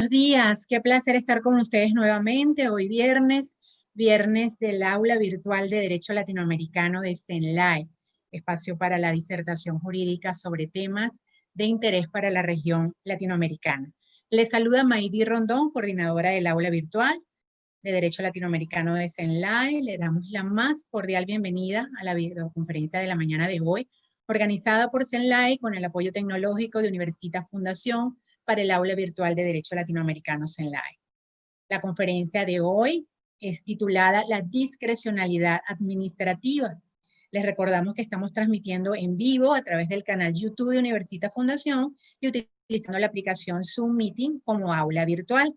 Buenos días, qué placer estar con ustedes nuevamente. Hoy viernes del aula virtual de Derecho Latinoamericano de CENLAE, espacio para la disertación jurídica sobre temas de interés para la región latinoamericana. Les saluda Maydi Rondón, coordinadora del aula virtual de Derecho Latinoamericano de CENLAE. Le damos la más cordial bienvenida a la videoconferencia de la mañana de hoy, organizada por CENLAE con el apoyo tecnológico de Universitas Fundación para el aula virtual de Derecho Latinoamericano CENLAE. La conferencia de hoy es titulada La discrecionalidad administrativa. Les recordamos que estamos transmitiendo en vivo a través del canal YouTube de Universitas Fundación y utilizando la aplicación Zoom Meeting como aula virtual.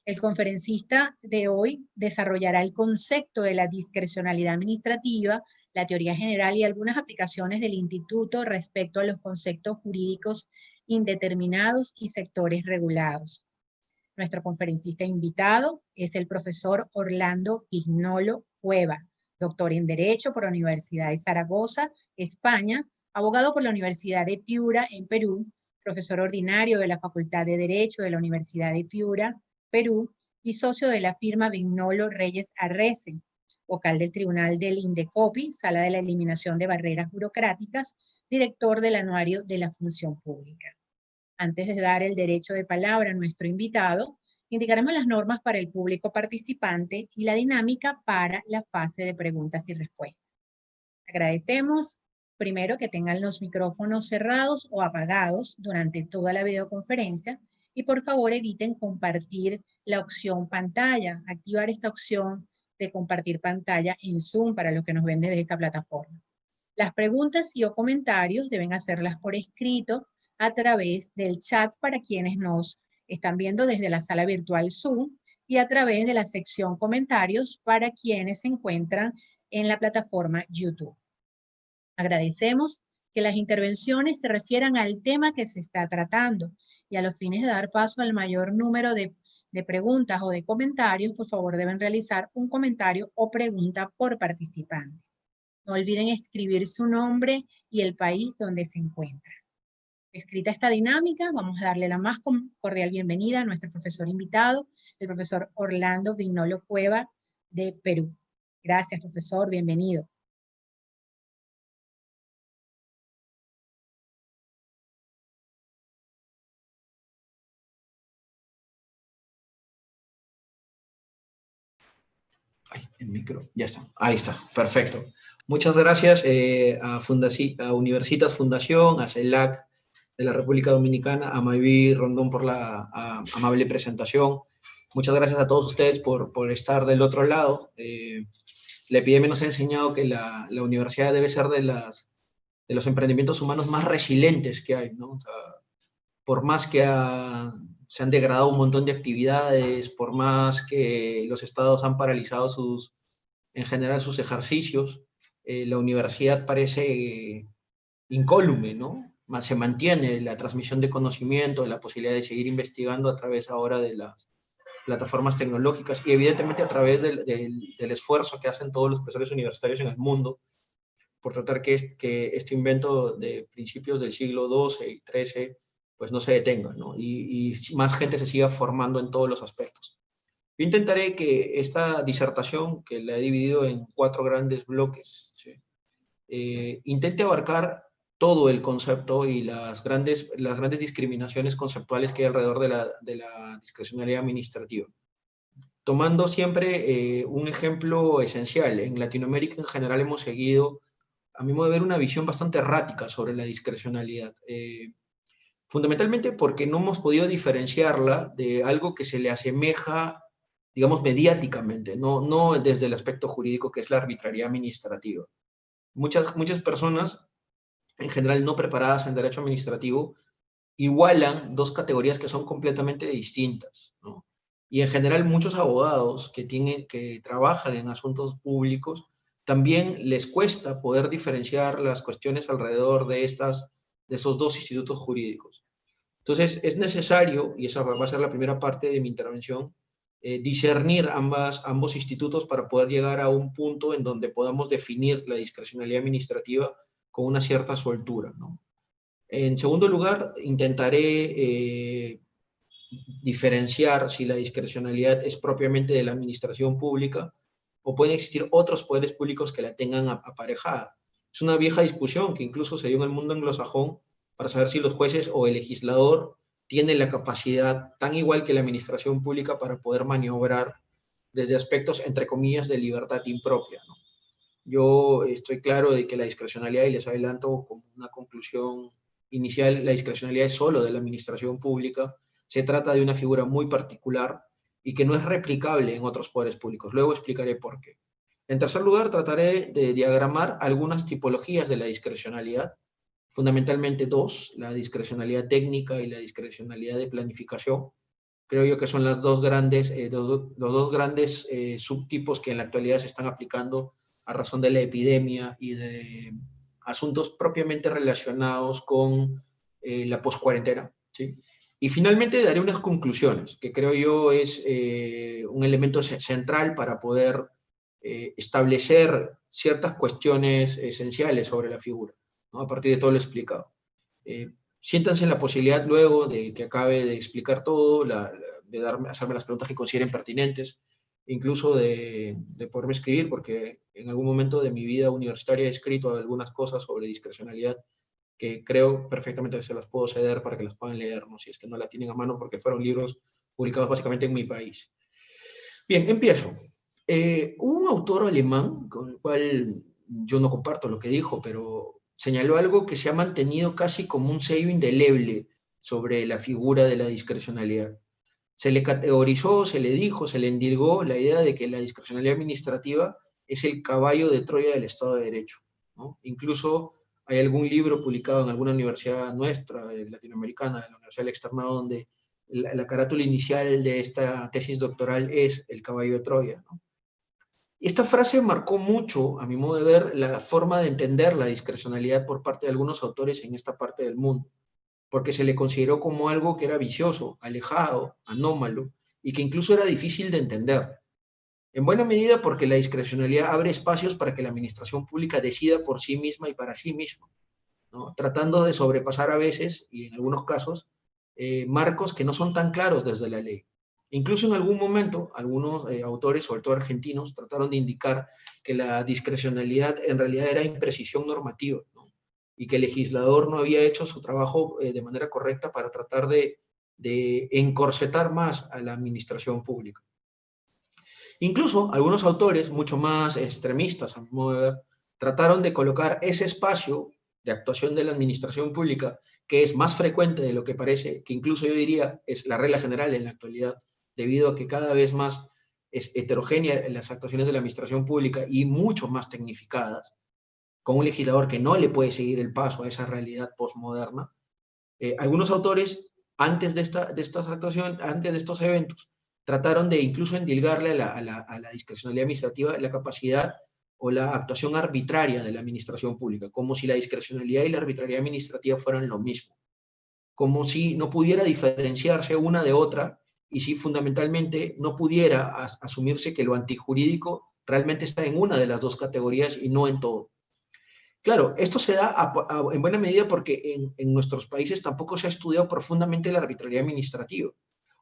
El conferencista de hoy desarrollará el concepto de la discrecionalidad administrativa, la teoría general y algunas aplicaciones del instituto respecto a los conceptos jurídicos indeterminados y sectores regulados. Nuestro conferencista invitado es el profesor Orlando Vignolo Cueva, doctor en Derecho por la Universidad de Zaragoza, España, abogado por la Universidad de Piura, en Perú, profesor ordinario de la Facultad de Derecho de la Universidad de Piura, Perú, y socio de la firma Vignolo Reyes Arrese, vocal del Tribunal del INDECOPI, Sala de la Eliminación de Barreras Burocráticas, director del Anuario de la Función Pública. Antes de dar el derecho de palabra a nuestro invitado, indicaremos las normas para el público participante y la dinámica para la fase de preguntas y respuestas. Agradecemos primero que tengan los micrófonos cerrados o apagados durante toda la videoconferencia y por favor eviten compartir la opción pantalla, activar esta opción de compartir pantalla en Zoom para los que nos ven desde esta plataforma. Las preguntas y o comentarios deben hacerlas por escrito a través del chat para quienes nos están viendo desde la sala virtual Zoom y a través de la sección comentarios para quienes se encuentran en la plataforma YouTube. Agradecemos que las intervenciones se refieran al tema que se está tratando y a los fines de dar paso al mayor número de preguntas o de comentarios, por favor deben realizar un comentario o pregunta por participante. No olviden escribir su nombre y el país donde se encuentra. Escrita esta dinámica, vamos a darle la más cordial bienvenida a nuestro profesor invitado, el profesor Orlando Vignolo Cueva de Perú. Gracias, profesor, bienvenido. Ay, el micro, ya está, ahí está, perfecto. Muchas gracias a Universitas Fundación, a CELAC de la República Dominicana, a Maydi Rondón por la amable presentación. Muchas gracias a todos ustedes por estar del otro lado. La epidemia nos ha enseñado que la universidad debe ser de los emprendimientos humanos más resilientes que hay, ¿no? O sea, por más que se han degradado un montón de actividades, por más que los estados han paralizado en general sus ejercicios, la universidad parece incólume, ¿no? Se mantiene la transmisión de conocimiento, la posibilidad de seguir investigando a través ahora de las plataformas tecnológicas y evidentemente a través del esfuerzo que hacen todos los profesores universitarios en el mundo por tratar que este invento de principios del siglo XII y XIII pues no se detenga, ¿no? Y más gente se siga formando en todos los aspectos. Yo intentaré que esta disertación, que la he dividido en 4 grandes bloques, ¿sí? Intente abarcar todo el concepto y las grandes discriminaciones conceptuales que hay alrededor de la discrecionalidad administrativa. Tomando siempre un ejemplo esencial. En Latinoamérica en general hemos seguido, a mi modo de ver, una visión bastante errática sobre la discrecionalidad. Fundamentalmente porque no hemos podido diferenciarla de algo que se le asemeja, digamos, mediáticamente, no desde el aspecto jurídico, que es la arbitrariedad administrativa. Muchas personas, en general no preparadas en derecho administrativo, igualan 2 categorías que son completamente distintas, ¿no? Y en general muchos abogados que trabajan en asuntos públicos, también les cuesta poder diferenciar las cuestiones alrededor de esos 2 institutos jurídicos. Entonces, es necesario, y esa va a ser la primera parte de mi intervención, discernir ambos institutos para poder llegar a un punto en donde podamos definir la discrecionalidad administrativa con una cierta soltura, ¿no? En segundo lugar, intentaré diferenciar si la discrecionalidad es propiamente de la administración pública o pueden existir otros poderes públicos que la tengan aparejada. Es una vieja discusión que incluso se dio en el mundo anglosajón para saber si los jueces o el legislador tienen la capacidad, tan igual que la administración pública, para poder maniobrar desde aspectos, entre comillas, de libertad impropia, ¿no? Yo estoy claro de que la discrecionalidad, y les adelanto como una conclusión inicial, la discrecionalidad es solo de la administración pública. Se trata de una figura muy particular y que no es replicable en otros poderes públicos. Luego explicaré por qué. En tercer lugar, trataré de diagramar algunas tipologías de la discrecionalidad, fundamentalmente dos: la discrecionalidad técnica y la discrecionalidad de planificación. Creo yo que son los dos grandes subtipos que en la actualidad se están aplicando a razón de la epidemia y de asuntos propiamente relacionados con la poscuarentena, ¿sí? Y finalmente daré unas conclusiones, que creo yo es un elemento central para poder establecer ciertas cuestiones esenciales sobre la figura, ¿no? A partir de todo lo explicado. Siéntanse en la posibilidad luego de que acabe de explicar todo, hacerme las preguntas que consideren pertinentes, incluso de poderme escribir, porque en algún momento de mi vida universitaria he escrito algunas cosas sobre discrecionalidad que creo perfectamente que se las puedo ceder para que las puedan leer, ¿no? Si es que no la tienen a mano, porque fueron libros publicados básicamente en mi país. Bien, empiezo. Hubo un autor alemán con el cual yo no comparto lo que dijo, pero señaló algo que se ha mantenido casi como un sello indeleble sobre la figura de la discrecionalidad. Se le categorizó, se le dijo, se le endilgó la idea de que la discrecionalidad administrativa es el caballo de Troya del Estado de Derecho, ¿no? Incluso hay algún libro publicado en alguna universidad nuestra, latinoamericana, de la Universidad del Externado, donde la carátula inicial de esta tesis doctoral es el caballo de Troya, ¿no? Esta frase marcó mucho, a mi modo de ver, la forma de entender la discrecionalidad por parte de algunos autores en esta parte del mundo, porque se le consideró como algo que era vicioso, alejado, anómalo, y que incluso era difícil de entender. En buena medida porque la discrecionalidad abre espacios para que la administración pública decida por sí misma y para sí misma, ¿no? Tratando de sobrepasar a veces, y en algunos casos, marcos que no son tan claros desde la ley. Incluso en algún momento, algunos autores, sobre todo argentinos, trataron de indicar que la discrecionalidad en realidad era imprecisión normativa, ¿no? Y que el legislador no había hecho su trabajo de manera correcta para tratar de encorsetar más a la administración pública. Incluso algunos autores, mucho más extremistas, a mi modo de ver, trataron de colocar ese espacio de actuación de la administración pública, que es más frecuente de lo que parece, que incluso yo diría es la regla general en la actualidad, debido a que cada vez más es heterogénea las actuaciones de la administración pública y mucho más tecnificadas, con un legislador que no le puede seguir el paso a esa realidad postmoderna. Algunos autores, antes de estas actuaciones, antes de estos eventos, trataron de incluso endilgarle a la discrecionalidad administrativa la capacidad o la actuación arbitraria de la administración pública, como si la discrecionalidad y la arbitrariedad administrativa fueran lo mismo, como si no pudiera diferenciarse una de otra y si fundamentalmente no pudiera asumirse que lo antijurídico realmente está en una de las dos categorías y no en todo. Claro, esto se da en buena medida porque en nuestros países tampoco se ha estudiado profundamente la arbitrariedad administrativa,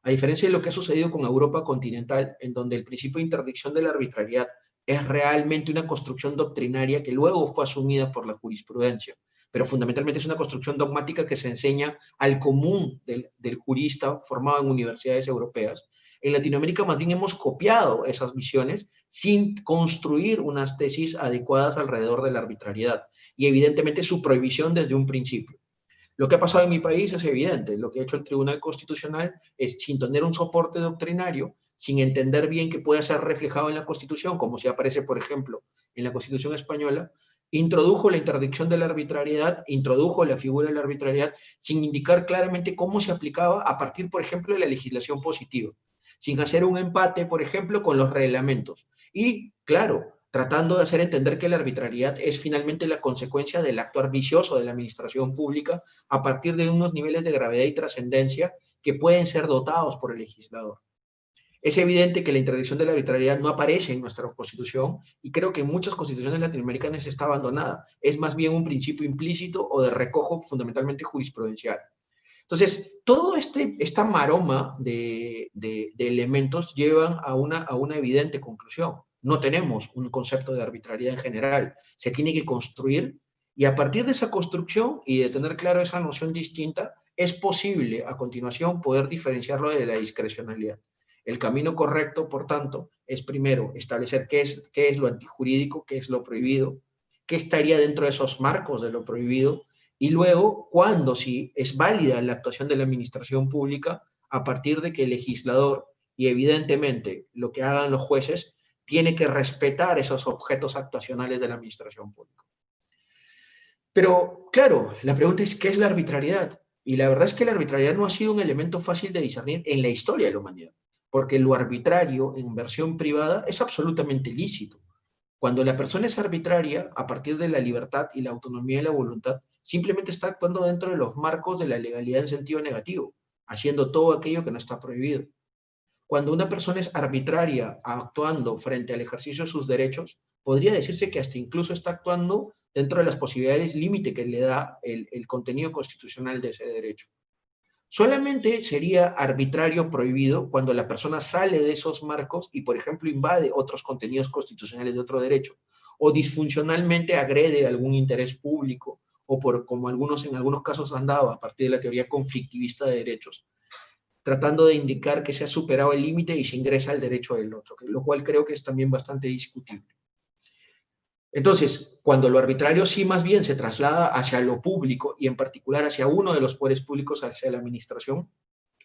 a diferencia de lo que ha sucedido con Europa continental, en donde el principio de interdicción de la arbitrariedad es realmente una construcción doctrinaria que luego fue asumida por la jurisprudencia, pero fundamentalmente es una construcción dogmática que se enseña al común del jurista formado en universidades europeas. En Latinoamérica más bien hemos copiado esas visiones sin construir unas tesis adecuadas alrededor de la arbitrariedad y evidentemente su prohibición desde un principio. Lo que ha pasado en mi país es evidente. Lo que ha hecho el Tribunal Constitucional es, sin tener un soporte doctrinario, sin entender bien que pueda ser reflejado en la Constitución, como si aparece, por ejemplo, en la Constitución española, introdujo la interdicción de la arbitrariedad, introdujo la figura de la arbitrariedad, sin indicar claramente cómo se aplicaba a partir, por ejemplo, de la legislación positiva, sin hacer un empate, por ejemplo, con los reglamentos. Y, claro, tratando de hacer entender que la arbitrariedad es finalmente la consecuencia del actuar vicioso de la administración pública a partir de unos niveles de gravedad y trascendencia que pueden ser dotados por el legislador. Es evidente que la interdicción de la arbitrariedad no aparece en nuestra Constitución y creo que en muchas constituciones latinoamericanas está abandonada. Es más bien un principio implícito o de recojo fundamentalmente jurisprudencial. Entonces, todo esta maroma de elementos llevan a una evidente conclusión. No tenemos un concepto de arbitrariedad en general. Se tiene que construir, y a partir de esa construcción y de tener claro esa noción distinta, es posible a continuación poder diferenciarlo de la discrecionalidad. El camino correcto, por tanto, es primero establecer qué es lo antijurídico, qué es lo prohibido, qué estaría dentro de esos marcos de lo prohibido, y luego, cuándo, si es válida la actuación de la administración pública, a partir de que el legislador, y evidentemente lo que hagan los jueces, tiene que respetar esos objetos actuacionales de la administración pública. Pero, claro, la pregunta es, ¿qué es la arbitrariedad? Y la verdad es que la arbitrariedad no ha sido un elemento fácil de discernir en la historia de la humanidad, porque lo arbitrario en versión privada es absolutamente lícito. Cuando la persona es arbitraria, a partir de la libertad y la autonomía de la voluntad, simplemente está actuando dentro de los marcos de la legalidad en sentido negativo, haciendo todo aquello que no está prohibido. Cuando una persona es arbitraria actuando frente al ejercicio de sus derechos, podría decirse que hasta incluso está actuando dentro de las posibilidades límite que le da el contenido constitucional de ese derecho. Solamente sería arbitrario prohibido cuando la persona sale de esos marcos y, por ejemplo, invade otros contenidos constitucionales de otro derecho, o disfuncionalmente agrede algún interés público, o como en algunos casos han dado a partir de la teoría conflictivista de derechos, tratando de indicar que se ha superado el límite y se ingresa al derecho del otro, lo cual creo que es también bastante discutible. Entonces, cuando lo arbitrario sí más bien se traslada hacia lo público y en particular hacia uno de los poderes públicos, hacia la administración,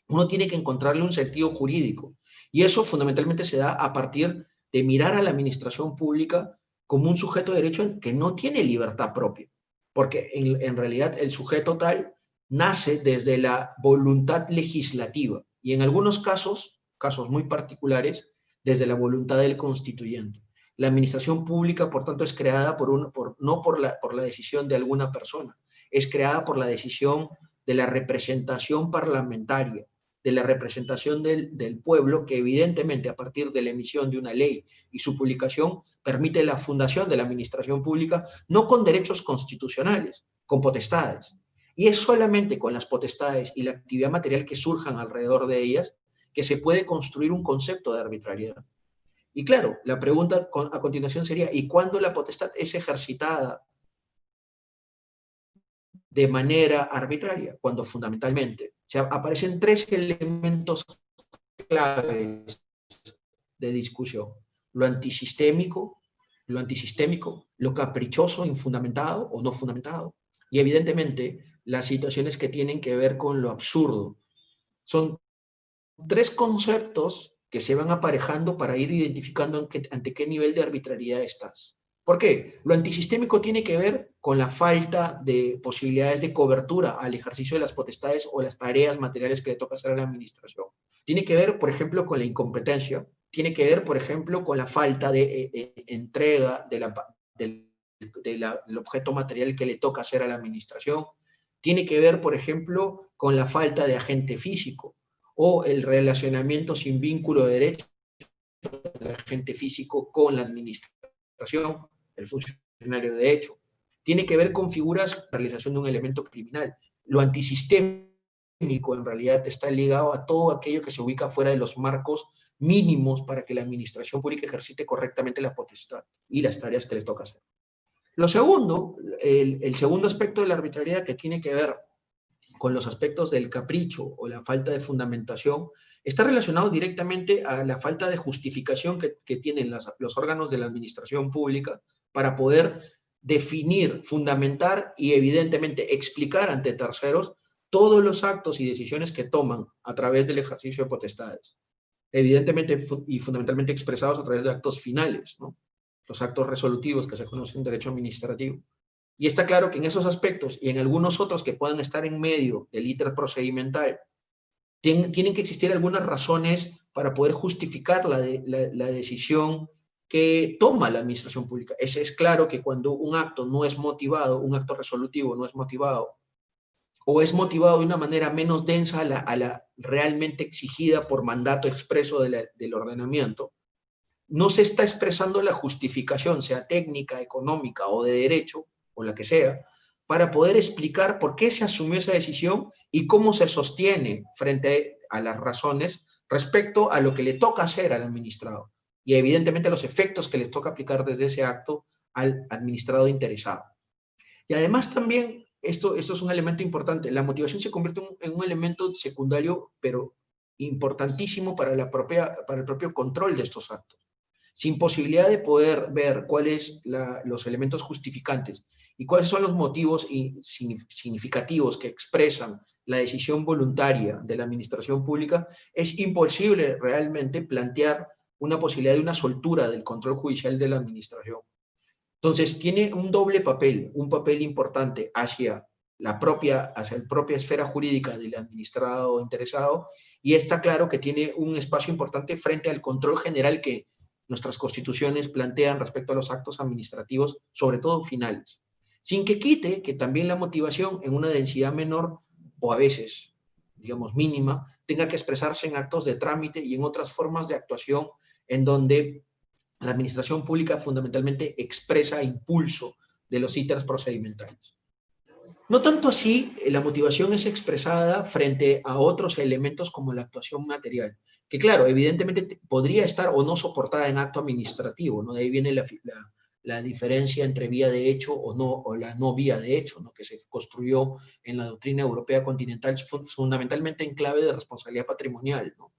uno tiene que encontrarle un sentido jurídico. Y eso fundamentalmente se da a partir de mirar a la administración pública como un sujeto de derecho que no tiene libertad propia, porque en realidad el sujeto tal nace desde la voluntad legislativa y en algunos casos muy particulares, desde la voluntad del constituyente. La administración pública, por tanto, es creada no por la decisión de alguna persona, es creada por la decisión de la representación parlamentaria, de la representación del pueblo, que evidentemente a partir de la emisión de una ley y su publicación permite la fundación de la administración pública, no con derechos constitucionales, con potestades. Y es solamente con las potestades y la actividad material que surjan alrededor de ellas que se puede construir un concepto de arbitrariedad. Y claro, la pregunta a continuación sería, ¿y cuándo la potestad es ejercitada de manera arbitraria? Cuando fundamentalmente aparecen tres elementos claves de discusión: lo antisistémico, lo caprichoso, infundamentado o no fundamentado, y evidentemente las situaciones que tienen que ver con lo absurdo. Son tres conceptos que se van aparejando para ir identificando ante qué nivel de arbitrariedad estás. ¿Por qué? Lo antisistémico tiene que ver con la falta de posibilidades de cobertura al ejercicio de las potestades o las tareas materiales que le toca hacer a la administración. Tiene que ver, por ejemplo, con la incompetencia. Tiene que ver, por ejemplo, con la falta de entrega del objeto material que le toca hacer a la administración. Tiene que ver, por ejemplo, con la falta de agente físico o el relacionamiento sin vínculo de derecho del agente físico con la administración, el funcionario de hecho. Tiene que ver con figuras de realización de un elemento criminal. Lo antisistémico en realidad está ligado a todo aquello que se ubica fuera de los marcos mínimos para que la administración pública ejercite correctamente la potestad y las tareas que les toca hacer. Lo segundo, el segundo aspecto de la arbitrariedad, que tiene que ver con los aspectos del capricho o la falta de fundamentación, está relacionado directamente a la falta de justificación que tienen los órganos de la administración pública para poder definir, fundamentar y evidentemente explicar ante terceros todos los actos y decisiones que toman a través del ejercicio de potestades. Evidentemente y fundamentalmente expresados a través de actos finales, ¿no? Los actos resolutivos que se conocen en derecho administrativo. Y está claro que en esos aspectos y en algunos otros que puedan estar en medio del íter procedimental, tienen que existir algunas razones para poder justificar la decisión que toma la administración pública. Es claro que cuando un acto no es motivado, un acto resolutivo no es motivado, o es motivado de una manera menos densa a la realmente exigida por mandato expreso del ordenamiento, no se está expresando la justificación, sea técnica, económica o de derecho, o la que sea, para poder explicar por qué se asumió esa decisión y cómo se sostiene frente a las razones respecto a lo que le toca hacer al administrado y evidentemente los efectos que les toca aplicar desde ese acto al administrado interesado. Y además también, esto es un elemento importante, la motivación se convierte en un elemento secundario, pero importantísimo para el propio control de estos actos. Sin posibilidad de poder ver cuáles los elementos justificantes y cuáles son los motivos significativos que expresan la decisión voluntaria de la administración pública, es imposible realmente plantear una posibilidad de una soltura del control judicial de la administración. Entonces, tiene un doble papel, un papel importante hacia la propia esfera jurídica del administrado interesado, y está claro que tiene un espacio importante frente al control general que nuestras constituciones plantean respecto a los actos administrativos, sobre todo finales. Sin que quite que también la motivación en una densidad menor, o a veces, digamos, mínima, tenga que expresarse en actos de trámite y en otras formas de actuación en donde la administración pública fundamentalmente expresa impulso de los ítems procedimentales. No tanto así, la motivación es expresada frente a otros elementos como la actuación material, que claro, evidentemente podría estar o no soportada en acto administrativo, ¿no? De ahí viene la diferencia entre vía de hecho o no, o la no vía de hecho, ¿no? Que se construyó en la doctrina europea continental fundamentalmente en clave de responsabilidad patrimonial, ¿no?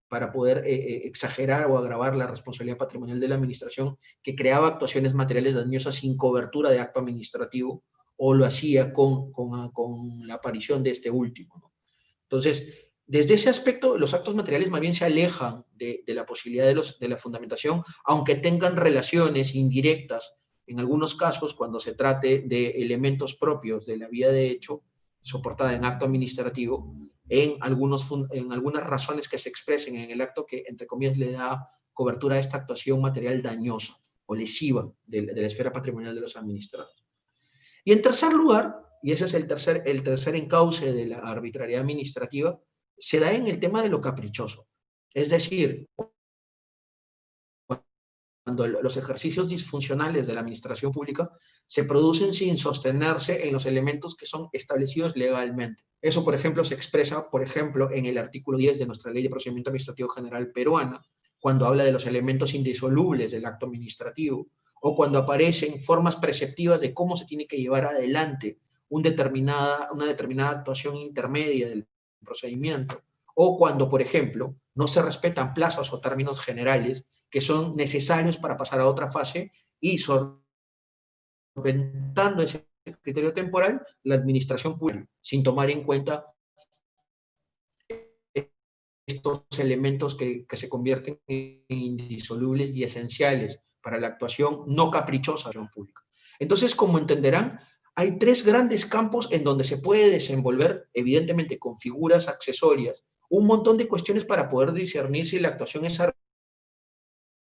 Para poder exagerar o agravar la responsabilidad patrimonial de la administración, que creaba actuaciones materiales dañosas sin cobertura de acto administrativo, o lo hacía con la aparición de este último, ¿no? Entonces, desde ese aspecto, los actos materiales más bien se alejan de la posibilidad de la fundamentación, aunque tengan relaciones indirectas, en algunos casos, cuando se trate de elementos propios de la vía de hecho, soportada en acto administrativo, en algunas razones que se expresen en el acto que, entre comillas, le da cobertura a esta actuación material dañosa o lesiva de la esfera patrimonial de los administrados. Y en tercer lugar, y ese es el tercer encauce de la arbitrariedad administrativa, se da en el tema de lo caprichoso. Es decir, cuando los ejercicios disfuncionales de la administración pública se producen sin sostenerse en los elementos que son establecidos legalmente. Eso, por ejemplo, se expresa, por ejemplo, en el artículo 10 de nuestra Ley de Procedimiento Administrativo General peruana, cuando habla de los elementos indisolubles del acto administrativo, o cuando aparecen formas preceptivas de cómo se tiene que llevar adelante una determinada actuación intermedia del procedimiento, o cuando, por ejemplo, no se respetan plazos o términos generales que son necesarios para pasar a otra fase y solventando ese criterio temporal, la administración pública, sin tomar en cuenta estos elementos que se convierten en indisolubles y esenciales para la actuación no caprichosa de la pública. Entonces, como entenderán, hay tres grandes campos en donde se puede desenvolver, evidentemente con figuras accesorias, un montón de cuestiones para poder discernir si la actuación es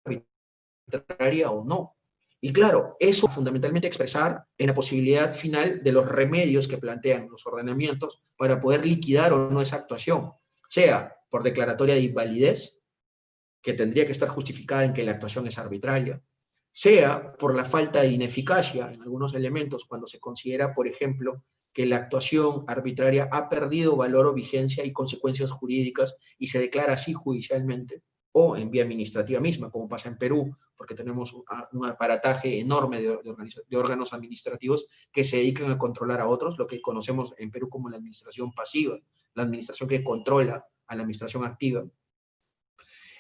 arbitraria o no. Y claro, eso fundamentalmente expresar en la posibilidad final de los remedios que plantean los ordenamientos para poder liquidar o no esa actuación, sea por declaratoria de invalidez, que tendría que estar justificada en que la actuación es arbitraria, sea por la falta de ineficacia en algunos elementos, cuando se considera, por ejemplo, que la actuación arbitraria ha perdido valor o vigencia y consecuencias jurídicas y se declara así judicialmente, o en vía administrativa misma, como pasa en Perú, porque tenemos un aparataje enorme de órganos administrativos que se dedican a controlar a otros, lo que conocemos en Perú como la administración pasiva, la administración que controla a la administración activa.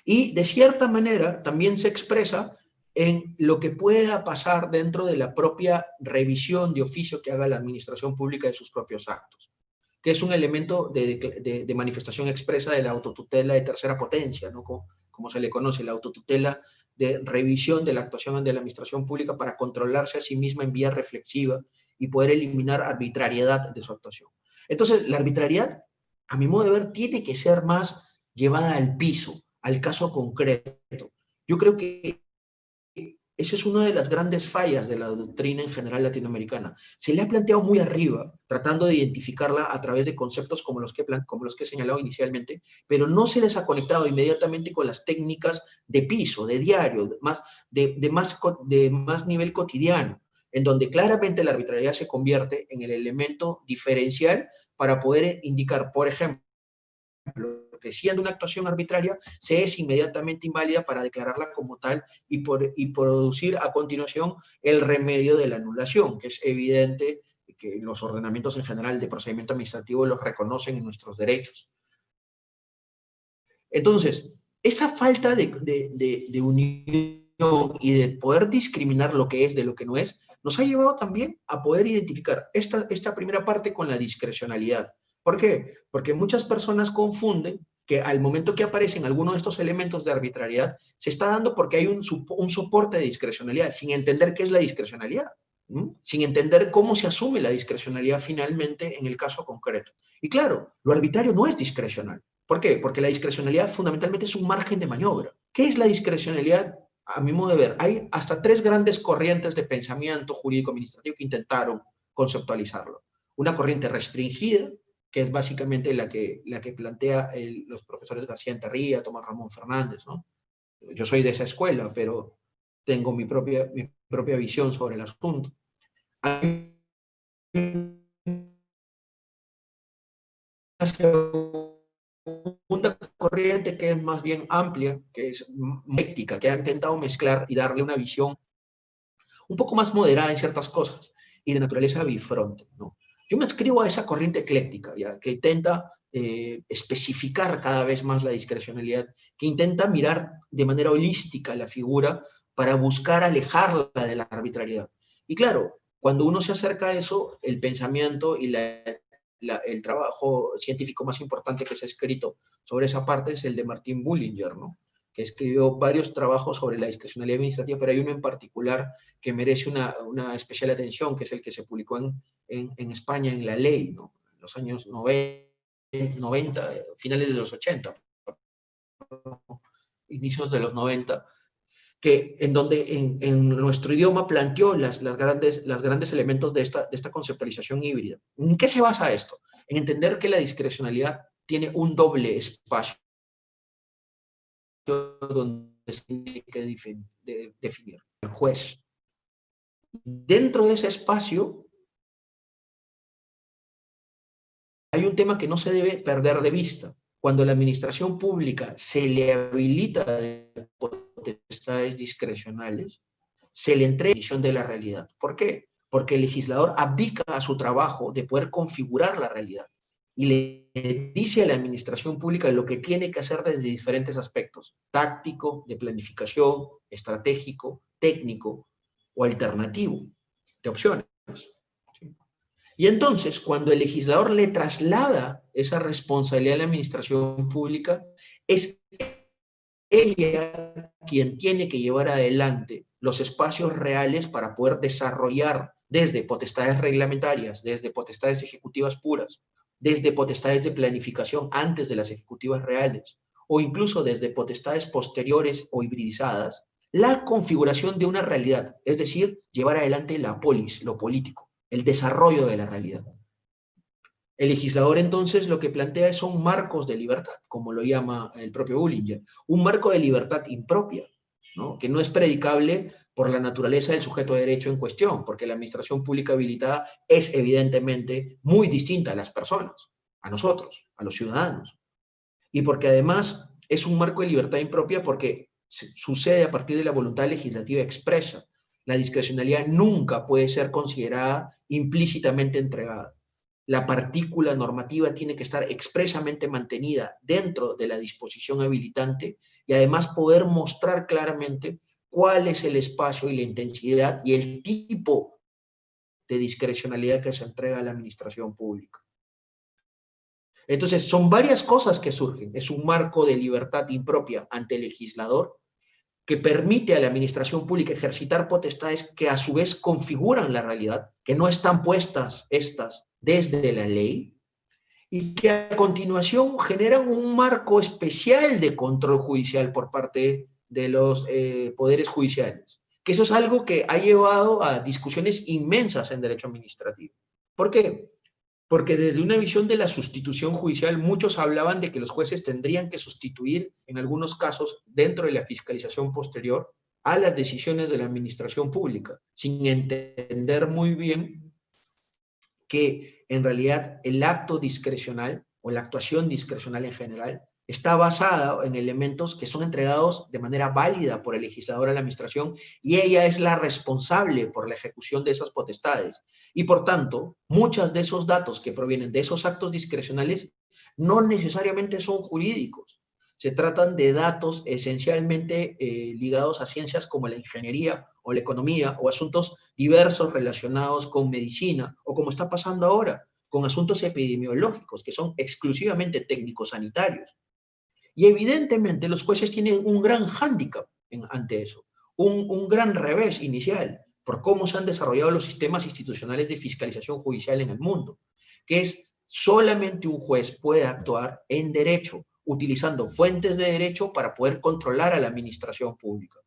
Y de cierta manera también se expresa en lo que pueda pasar dentro de la propia revisión de oficio que haga la administración pública de sus propios actos, que es un elemento de manifestación expresa de la autotutela de tercera potencia, ¿no? Como se le conoce, la autotutela de revisión de la actuación de la administración pública para controlarse a sí misma en vía reflexiva y poder eliminar arbitrariedad de su actuación. Entonces, la arbitrariedad, a mi modo de ver, tiene que ser más llevada al piso, al caso concreto. Yo creo que esa es una de las grandes fallas de la doctrina en general latinoamericana. Se le ha planteado muy arriba, tratando de identificarla a través de conceptos como los que he señalado inicialmente, pero no se les ha conectado inmediatamente con las técnicas de piso, de diario, de más nivel cotidiano, en donde claramente la arbitrariedad se convierte en el elemento diferencial para poder indicar, por ejemplo, que siendo una actuación arbitraria, se es inmediatamente inválida para declararla como tal y producir a continuación el remedio de la anulación, que es evidente que los ordenamientos en general de procedimiento administrativo los reconocen en nuestros derechos. Entonces, esa falta de unión y de poder discriminar lo que es de lo que no es, nos ha llevado también a poder identificar esta primera parte con la discrecionalidad. ¿Por qué? Porque muchas personas confunden que al momento que aparecen algunos de estos elementos de arbitrariedad, se está dando porque hay un soporte de discrecionalidad, sin entender qué es la discrecionalidad, ¿no? Sin entender cómo se asume la discrecionalidad finalmente en el caso concreto. Y claro, lo arbitrario no es discrecional. ¿Por qué? Porque la discrecionalidad fundamentalmente es un margen de maniobra. ¿Qué es la discrecionalidad? A mi modo de ver, hay hasta 3 grandes corrientes de pensamiento jurídico-administrativo que intentaron conceptualizarlo. Una corriente restringida, que es básicamente la que plantea los profesores García Enterría, Tomás Ramón Fernández, ¿no? Yo soy de esa escuela, pero tengo mi propia visión sobre el asunto. Hay una corriente que es más bien amplia, que es ética, que ha intentado mezclar y darle una visión un poco más moderada en ciertas cosas y de naturaleza bifronte, ¿no? Yo me adscribo a esa corriente ecléctica, ¿ya? Que intenta especificar cada vez más la discrecionalidad, que intenta mirar de manera holística la figura para buscar alejarla de la arbitrariedad. Y claro, cuando uno se acerca a eso, el pensamiento y el trabajo científico más importante que se ha escrito sobre esa parte es el de Martin Bullinger, ¿no? Que escribió varios trabajos sobre la discrecionalidad administrativa, pero hay uno en particular que merece una especial atención, que es el que se publicó en España en La Ley, ¿no? En los años 90, finales de los 80, inicios de los 90, que en donde en nuestro idioma planteó los grandes elementos de esta conceptualización híbrida. ¿En qué se basa esto? En entender que la discrecionalidad tiene un doble espacio donde se tiene que definir el juez. Dentro de ese espacio hay un tema que no se debe perder de vista. Cuando la administración pública se le habilita de potestades discrecionales, se le entrega visión de la realidad. ¿Por qué? Porque el legislador abdica a su trabajo de poder configurar la realidad y le dice a la administración pública lo que tiene que hacer desde diferentes aspectos: táctico, de planificación, estratégico, técnico o alternativo, de opciones. Y entonces, cuando el legislador le traslada esa responsabilidad a la administración pública, es ella quien tiene que llevar adelante los espacios reales para poder desarrollar desde potestades reglamentarias, desde potestades ejecutivas puras, desde potestades de planificación antes de las ejecutivas reales, o incluso desde potestades posteriores o hibridizadas, la configuración de una realidad, es decir, llevar adelante la polis, lo político, el desarrollo de la realidad. El legislador entonces lo que plantea son marcos de libertad, como lo llama el propio Bullinger, un marco de libertad impropia, ¿no? Que no es predicable por la naturaleza del sujeto de derecho en cuestión, porque la administración pública habilitada es evidentemente muy distinta a las personas, a nosotros, a los ciudadanos, y porque además es un marco de libertad impropia porque sucede a partir de la voluntad legislativa expresa. La discrecionalidad nunca puede ser considerada implícitamente entregada. La partícula normativa tiene que estar expresamente mantenida dentro de la disposición habilitante y además poder mostrar claramente cuál es el espacio y la intensidad y el tipo de discrecionalidad que se entrega a la administración pública. Entonces, son varias cosas que surgen. Es un marco de libertad impropia ante el legislador que permite a la administración pública ejercitar potestades que a su vez configuran la realidad, que no están puestas estas desde la ley, y que a continuación generan un marco especial de control judicial por parte de los poderes judiciales. Que eso es algo que ha llevado a discusiones inmensas en derecho administrativo. ¿Por qué? Porque desde una visión de la sustitución judicial, muchos hablaban de que los jueces tendrían que sustituir, en algunos casos, dentro de la fiscalización posterior, a las decisiones de la administración pública, sin entender muy bien que en realidad el acto discrecional o la actuación discrecional en general está basada en elementos que son entregados de manera válida por el legislador a la administración y ella es la responsable por la ejecución de esas potestades. Y por tanto, muchos de esos datos que provienen de esos actos discrecionales no necesariamente son jurídicos. Se tratan de datos esencialmente ligados a ciencias como la ingeniería o la economía o asuntos diversos relacionados con medicina o como está pasando ahora, con asuntos epidemiológicos que son exclusivamente técnicos sanitarios. Y evidentemente los jueces tienen un gran hándicap ante eso, un gran revés inicial por cómo se han desarrollado los sistemas institucionales de fiscalización judicial en el mundo, que es solamente un juez puede actuar en derecho, utilizando fuentes de derecho para poder controlar a la administración pública.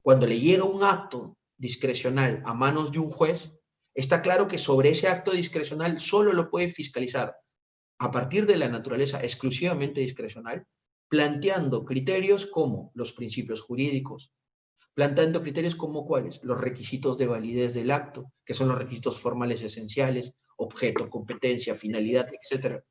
Cuando le llega un acto discrecional a manos de un juez, está claro que sobre ese acto discrecional solo lo puede fiscalizar a partir de la naturaleza exclusivamente discrecional, planteando criterios como los principios jurídicos, planteando criterios como cuáles, los requisitos de validez del acto, que son los requisitos formales esenciales, objeto, competencia, finalidad, etc.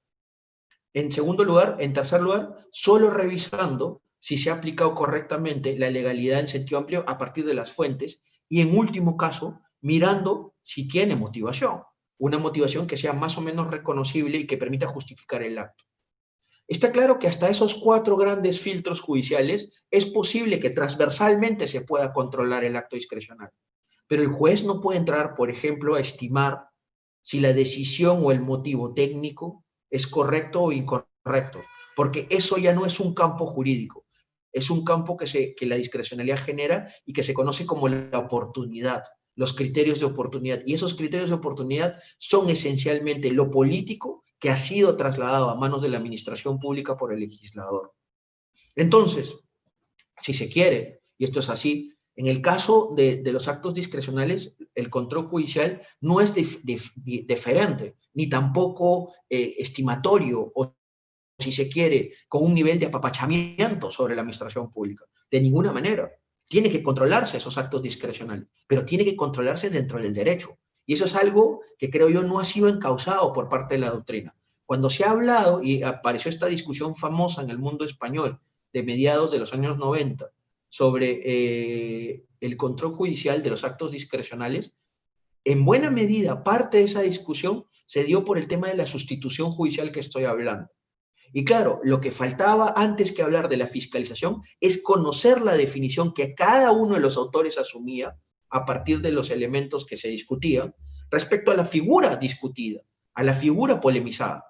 En segundo lugar, en tercer lugar, solo revisando si se ha aplicado correctamente la legalidad en sentido amplio a partir de las fuentes y en último caso, mirando si tiene motivación, una motivación que sea más o menos reconocible y que permita justificar el acto. Está claro que hasta esos 4 grandes filtros judiciales es posible que transversalmente se pueda controlar el acto discrecional, pero el juez no puede entrar, por ejemplo, a estimar si la decisión o el motivo técnico es correcto o incorrecto, porque eso ya no es un campo jurídico, es un campo que la discrecionalidad genera y que se conoce como la oportunidad, los criterios de oportunidad. Y esos criterios de oportunidad son esencialmente lo político que ha sido trasladado a manos de la administración pública por el legislador. Entonces, si se quiere, y esto es así, en el caso de los actos discrecionales, el control judicial no es deferente, ni tampoco estimatorio, o si se quiere, con un nivel de apapachamiento sobre la administración pública. De ninguna manera. Tiene que controlarse esos actos discrecionales, pero tiene que controlarse dentro del derecho. Y eso es algo que creo yo no ha sido encauzado por parte de la doctrina. Cuando se ha hablado, y apareció esta discusión famosa en el mundo español de mediados de los años 90, sobre el control judicial de los actos discrecionales, en buena medida parte de esa discusión se dio por el tema de la sustitución judicial que estoy hablando. Y claro, lo que faltaba antes que hablar de la fiscalización es conocer la definición que cada uno de los autores asumía a partir de los elementos que se discutían respecto a la figura discutida, a la figura polemizada.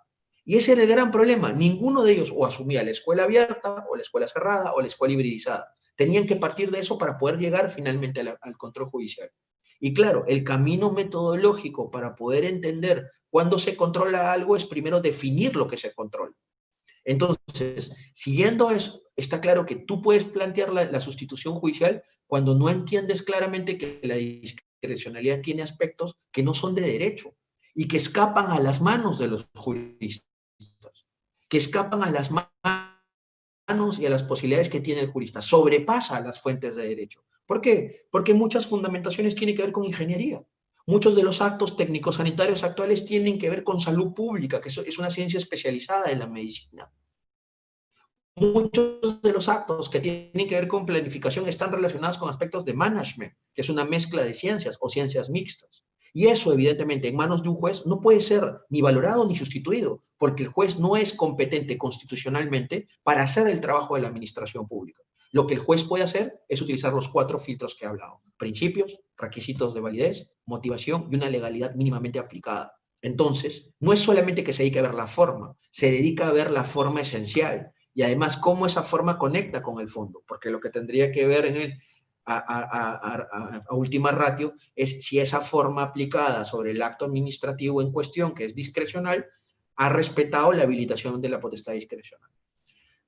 Y ese era el gran problema. Ninguno de ellos o asumía la escuela abierta o la escuela cerrada o la escuela hibridizada. Tenían que partir de eso para poder llegar finalmente al control judicial. Y claro, el camino metodológico para poder entender cuándo se controla algo es primero definir lo que se controla. Entonces, siguiendo eso, está claro que tú puedes plantear la sustitución judicial cuando no entiendes claramente que la discrecionalidad tiene aspectos que no son de derecho y que escapan a las manos de los juristas, que escapan a las manos y a las posibilidades que tiene el jurista, sobrepasa las fuentes de derecho. ¿Por qué? Porque muchas fundamentaciones tienen que ver con ingeniería. Muchos de los actos técnicos sanitarios actuales tienen que ver con salud pública, que es una ciencia especializada en la medicina. Muchos de los actos que tienen que ver con planificación están relacionados con aspectos de management, que es una mezcla de ciencias o ciencias mixtas. Y eso, evidentemente, en manos de un juez no puede ser ni valorado ni sustituido, porque el juez no es competente constitucionalmente para hacer el trabajo de la administración pública. Lo que el juez puede hacer es utilizar los 4 filtros que he hablado: principios, requisitos de validez, motivación y una legalidad mínimamente aplicada. Entonces, no es solamente que se dedique a ver la forma, se dedica a ver la forma esencial y además cómo esa forma conecta con el fondo, porque lo que tendría que ver a última ratio es si esa forma aplicada sobre el acto administrativo en cuestión, que es discrecional, ha respetado la habilitación de la potestad discrecional.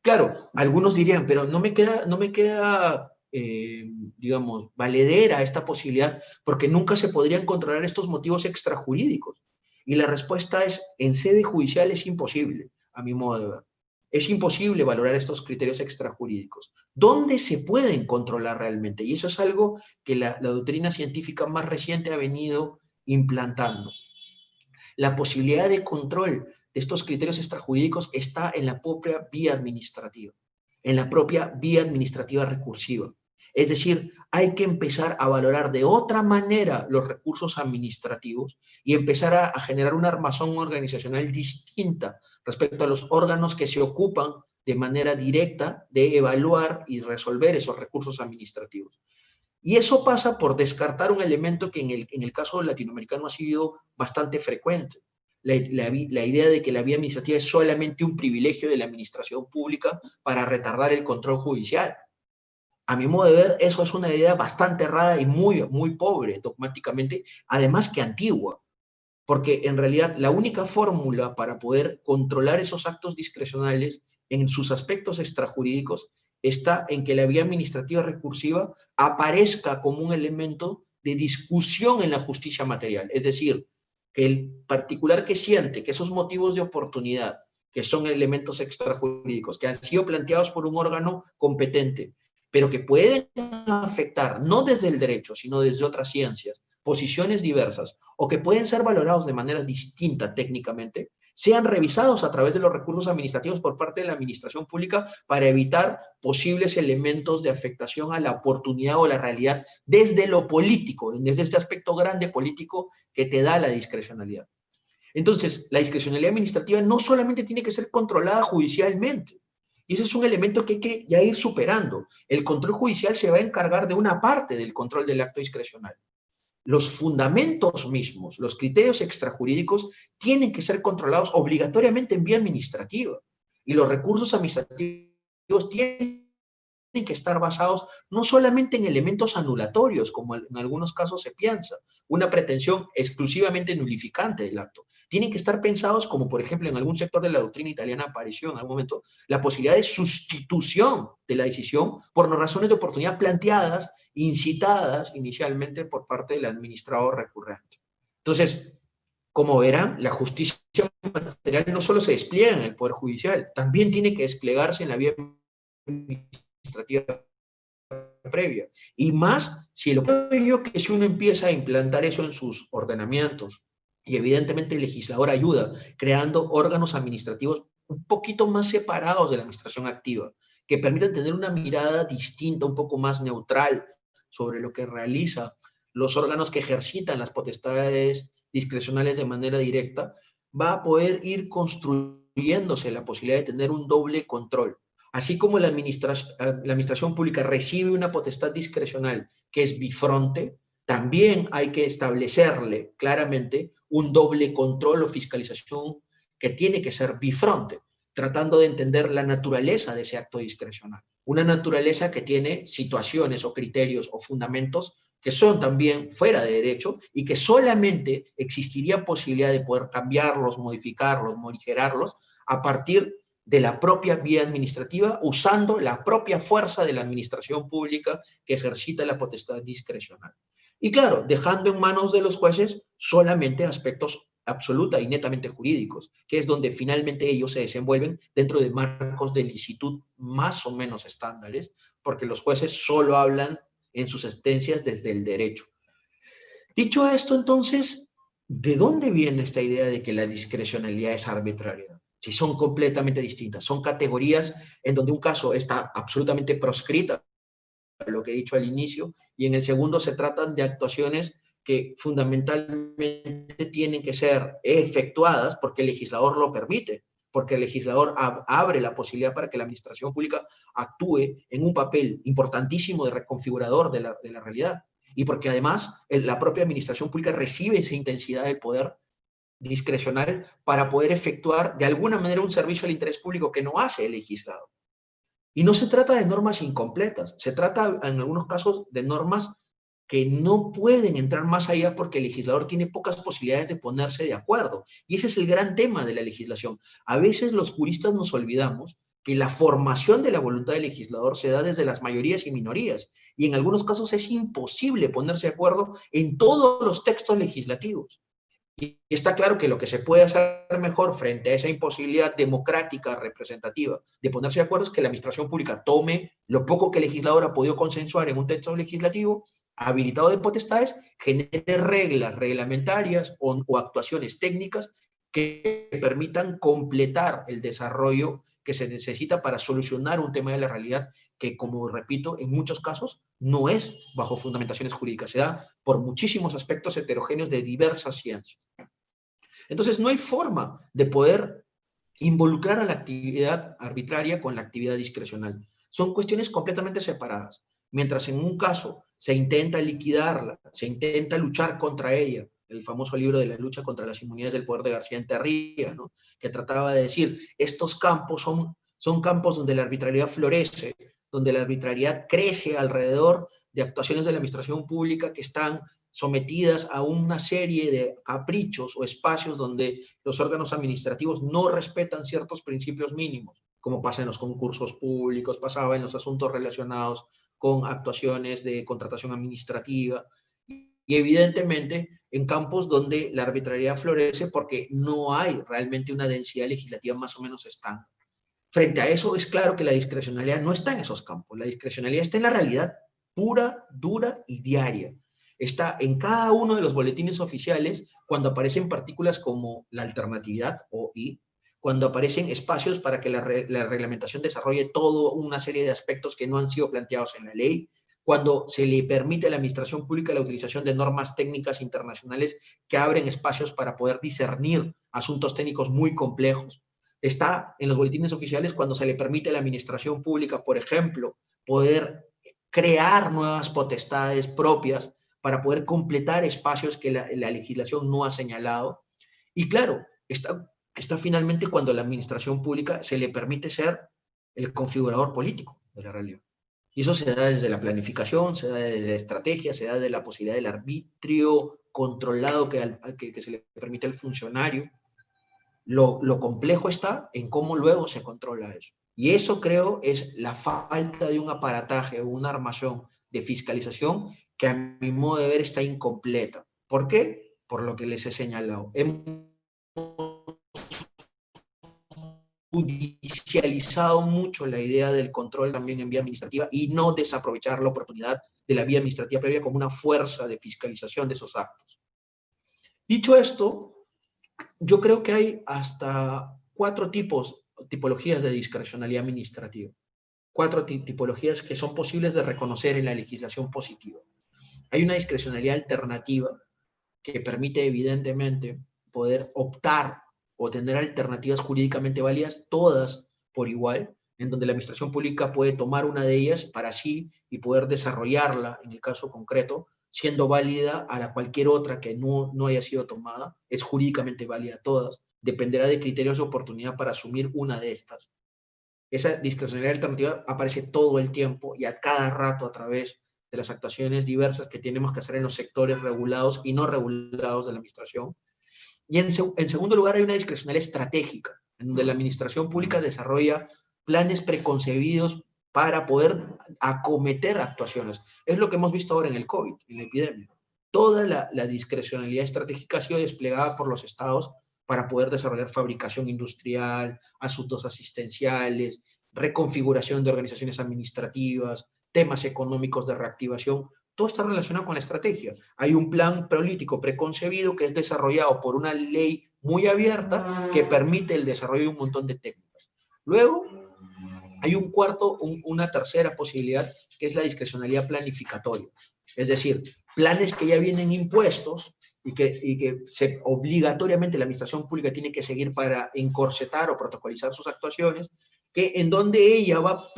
Claro, algunos dirían, pero no me queda digamos, valedera esta posibilidad, porque nunca se podrían controlar estos motivos extrajurídicos. Y la respuesta es, en sede judicial es imposible, a mi modo de ver. es imposible valorar estos criterios extrajurídicos. ¿Dónde se pueden controlar realmente? Y eso es algo que la doctrina científica más reciente ha venido implantando. La posibilidad de control de estos criterios extrajurídicos está en la propia vía administrativa, en la propia vía administrativa recursiva. Es decir, hay que empezar a valorar de otra manera los recursos administrativos y empezar a generar una armazón organizacional distinta respecto a los órganos que se ocupan de manera directa de evaluar y resolver esos recursos administrativos. Y eso pasa por descartar un elemento que en el caso latinoamericano ha sido bastante frecuente. La idea de que la vía administrativa es solamente un privilegio de la administración pública para retardar el control judicial. A mi modo de ver, eso es una idea bastante errada y muy pobre dogmáticamente, además que antigua. Porque en realidad la única fórmula para poder controlar esos actos discrecionales en sus aspectos extrajurídicos está en que la vía administrativa recursiva aparezca como un elemento de discusión en la justicia material. Es decir, que el particular que siente que esos motivos de oportunidad, que son elementos extrajurídicos, que han sido planteados por un órgano competente, pero que pueden afectar, no desde el derecho, sino desde otras ciencias, posiciones diversas, o que pueden ser valorados de manera distinta técnicamente, sean revisados a través de los recursos administrativos por parte de la administración pública para evitar posibles elementos de afectación a la oportunidad o la realidad desde lo político, desde este aspecto grande político que te da la discrecionalidad. Entonces, la discrecionalidad administrativa no solamente tiene que ser controlada judicialmente, y ese es un elemento que hay que ya ir superando. El control judicial se va a encargar de una parte del control del acto discrecional. Los fundamentos mismos, los criterios extrajurídicos, tienen que ser controlados obligatoriamente en vía administrativa. Y los recursos administrativos tienen que estar basados no solamente en elementos anulatorios, como en algunos casos se piensa, una pretensión exclusivamente nulificante del acto. Tienen que estar pensados como, por ejemplo, en algún sector de la doctrina italiana apareció en algún momento la posibilidad de sustitución de la decisión por razones de oportunidad planteadas, incitadas inicialmente por parte del administrador recurrente. Entonces, como verán, la justicia material no solo se despliega en el Poder Judicial, también tiene que desplegarse en la vía administrativa previa. Y más, si lo yo que si uno empieza a implantar eso en sus ordenamientos, y evidentemente el legislador ayuda, creando órganos administrativos un poquito más separados de la administración activa, que permitan tener una mirada distinta, un poco más neutral sobre lo que realiza los órganos que ejercitan las potestades discrecionales de manera directa, va a poder ir construyéndose la posibilidad de tener un doble control. Así como la administración pública recibe una potestad discrecional que es bifronte, también hay que establecerle claramente un doble control o fiscalización que tiene que ser bifronte, tratando de entender la naturaleza de ese acto discrecional. Una naturaleza que tiene situaciones o criterios o fundamentos que son también fuera de derecho y que solamente existiría posibilidad de poder cambiarlos, modificarlos, morigerarlos a partir de la propia vía administrativa, usando la propia fuerza de la administración pública que ejercita la potestad discrecional. Y claro, dejando en manos de los jueces solamente aspectos absoluta y netamente jurídicos, que es donde finalmente ellos se desenvuelven dentro de marcos de licitud más o menos estándares, porque los jueces solo hablan en sus sentencias desde el derecho. Dicho esto, entonces, ¿de dónde viene esta idea de que la discrecionalidad es arbitrariedad? Si son completamente distintas, son categorías en donde un caso está absolutamente proscrita, lo que he dicho al inicio, y en el segundo se tratan de actuaciones que fundamentalmente tienen que ser efectuadas porque el legislador lo permite, porque el legislador abre la posibilidad para que la administración pública actúe en un papel importantísimo de reconfigurador de la realidad, y porque además la propia administración pública recibe esa intensidad del poder discrecional para poder efectuar de alguna manera un servicio al interés público que no hace el legislador. Y no se trata de normas incompletas, se trata en algunos casos de normas que no pueden entrar más allá porque el legislador tiene pocas posibilidades de ponerse de acuerdo. Y ese es el gran tema de la legislación. A veces los juristas nos olvidamos que la formación de la voluntad del legislador se da desde las mayorías y minorías, y en algunos casos es imposible ponerse de acuerdo en todos los textos legislativos. Y está claro que lo que se puede hacer mejor frente a esa imposibilidad democrática, representativa, de ponerse de acuerdo es que la administración pública tome lo poco que el legislador ha podido consensuar en un texto legislativo, habilitado de potestades, genere reglas reglamentarias o actuaciones técnicas que permitan completar el desarrollo que se necesita para solucionar un tema de la realidad que, como repito, en muchos casos no es bajo fundamentaciones jurídicas, se da por muchísimos aspectos heterogéneos de diversas ciencias. Entonces, no hay forma de poder involucrar a la actividad arbitraria con la actividad discrecional. Son cuestiones completamente separadas. Mientras en un caso se intenta liquidarla, se intenta luchar contra ella, el famoso libro de la lucha contra las inmunidades del poder de García Enterría, ¿no? Que trataba de decir, estos campos son campos donde la arbitrariedad florece, donde la arbitrariedad crece alrededor de actuaciones de la administración pública que están sometidas a una serie de caprichos o espacios donde los órganos administrativos no respetan ciertos principios mínimos, como pasa en los concursos públicos, pasaba en los asuntos relacionados con actuaciones de contratación administrativa, y evidentemente en campos donde la arbitrariedad florece porque no hay realmente una densidad legislativa más o menos estándar. Frente a eso, es claro que la discrecionalidad no está en esos campos, la discrecionalidad está en la realidad pura, dura y diaria. Está en cada uno de los boletines oficiales cuando aparecen partículas como la alternatividad o I, cuando aparecen espacios para que la reglamentación desarrolle toda una serie de aspectos que no han sido planteados en la ley, cuando se le permite a la administración pública la utilización de normas técnicas internacionales que abren espacios para poder discernir asuntos técnicos muy complejos. Está en los boletines oficiales cuando se le permite a la administración pública, por ejemplo, poder crear nuevas potestades propias para poder completar espacios que la legislación no ha señalado. Y claro, está finalmente cuando la administración pública se le permite ser el configurador político de la realidad. Y eso se da desde la planificación, se da desde la estrategia, se da desde la posibilidad del arbitrio controlado que se le permite al funcionario. Lo complejo está en cómo luego se controla eso. Y eso creo es la falta de un aparataje o una armazón de fiscalización que a mi modo de ver está incompleta. ¿Por qué? Por lo que les he señalado. Hemos judicializado mucho la idea del control también en vía administrativa y no desaprovechar la oportunidad de la vía administrativa previa como una fuerza de fiscalización de esos actos. Dicho esto, yo creo que hay hasta 4 tipologías de discrecionalidad administrativa. 4 tipologías que son posibles de reconocer en la legislación positiva. Hay una discrecionalidad alternativa que permite evidentemente poder optar o tener alternativas jurídicamente válidas, todas por igual, en donde la administración pública puede tomar una de ellas para sí y poder desarrollarla, en el caso concreto, siendo válida a cualquier otra que no haya sido tomada, es jurídicamente válida todas, dependerá de criterios de oportunidad para asumir una de estas. Esa discrecionalidad alternativa aparece todo el tiempo y a cada rato a través de las actuaciones diversas que tenemos que hacer en los sectores regulados y no regulados de la administración. Y en segundo lugar hay una discrecionalidad estratégica, en donde la administración pública desarrolla planes preconcebidos para poder acometer actuaciones. Es lo que hemos visto ahora en el COVID, en la epidemia. Toda la discrecionalidad estratégica ha sido desplegada por los estados para poder desarrollar fabricación industrial, asuntos asistenciales, reconfiguración de organizaciones administrativas, temas económicos de reactivación. Todo está relacionado con la estrategia. Hay un plan político preconcebido que es desarrollado por una ley muy abierta que permite el desarrollo de un montón de técnicas. Luego, hay una tercera posibilidad que es la discrecionalidad planificatoria. Es decir, planes que ya vienen impuestos y que obligatoriamente la administración pública tiene que seguir para encorsetar o protocolizar sus actuaciones, en donde ella va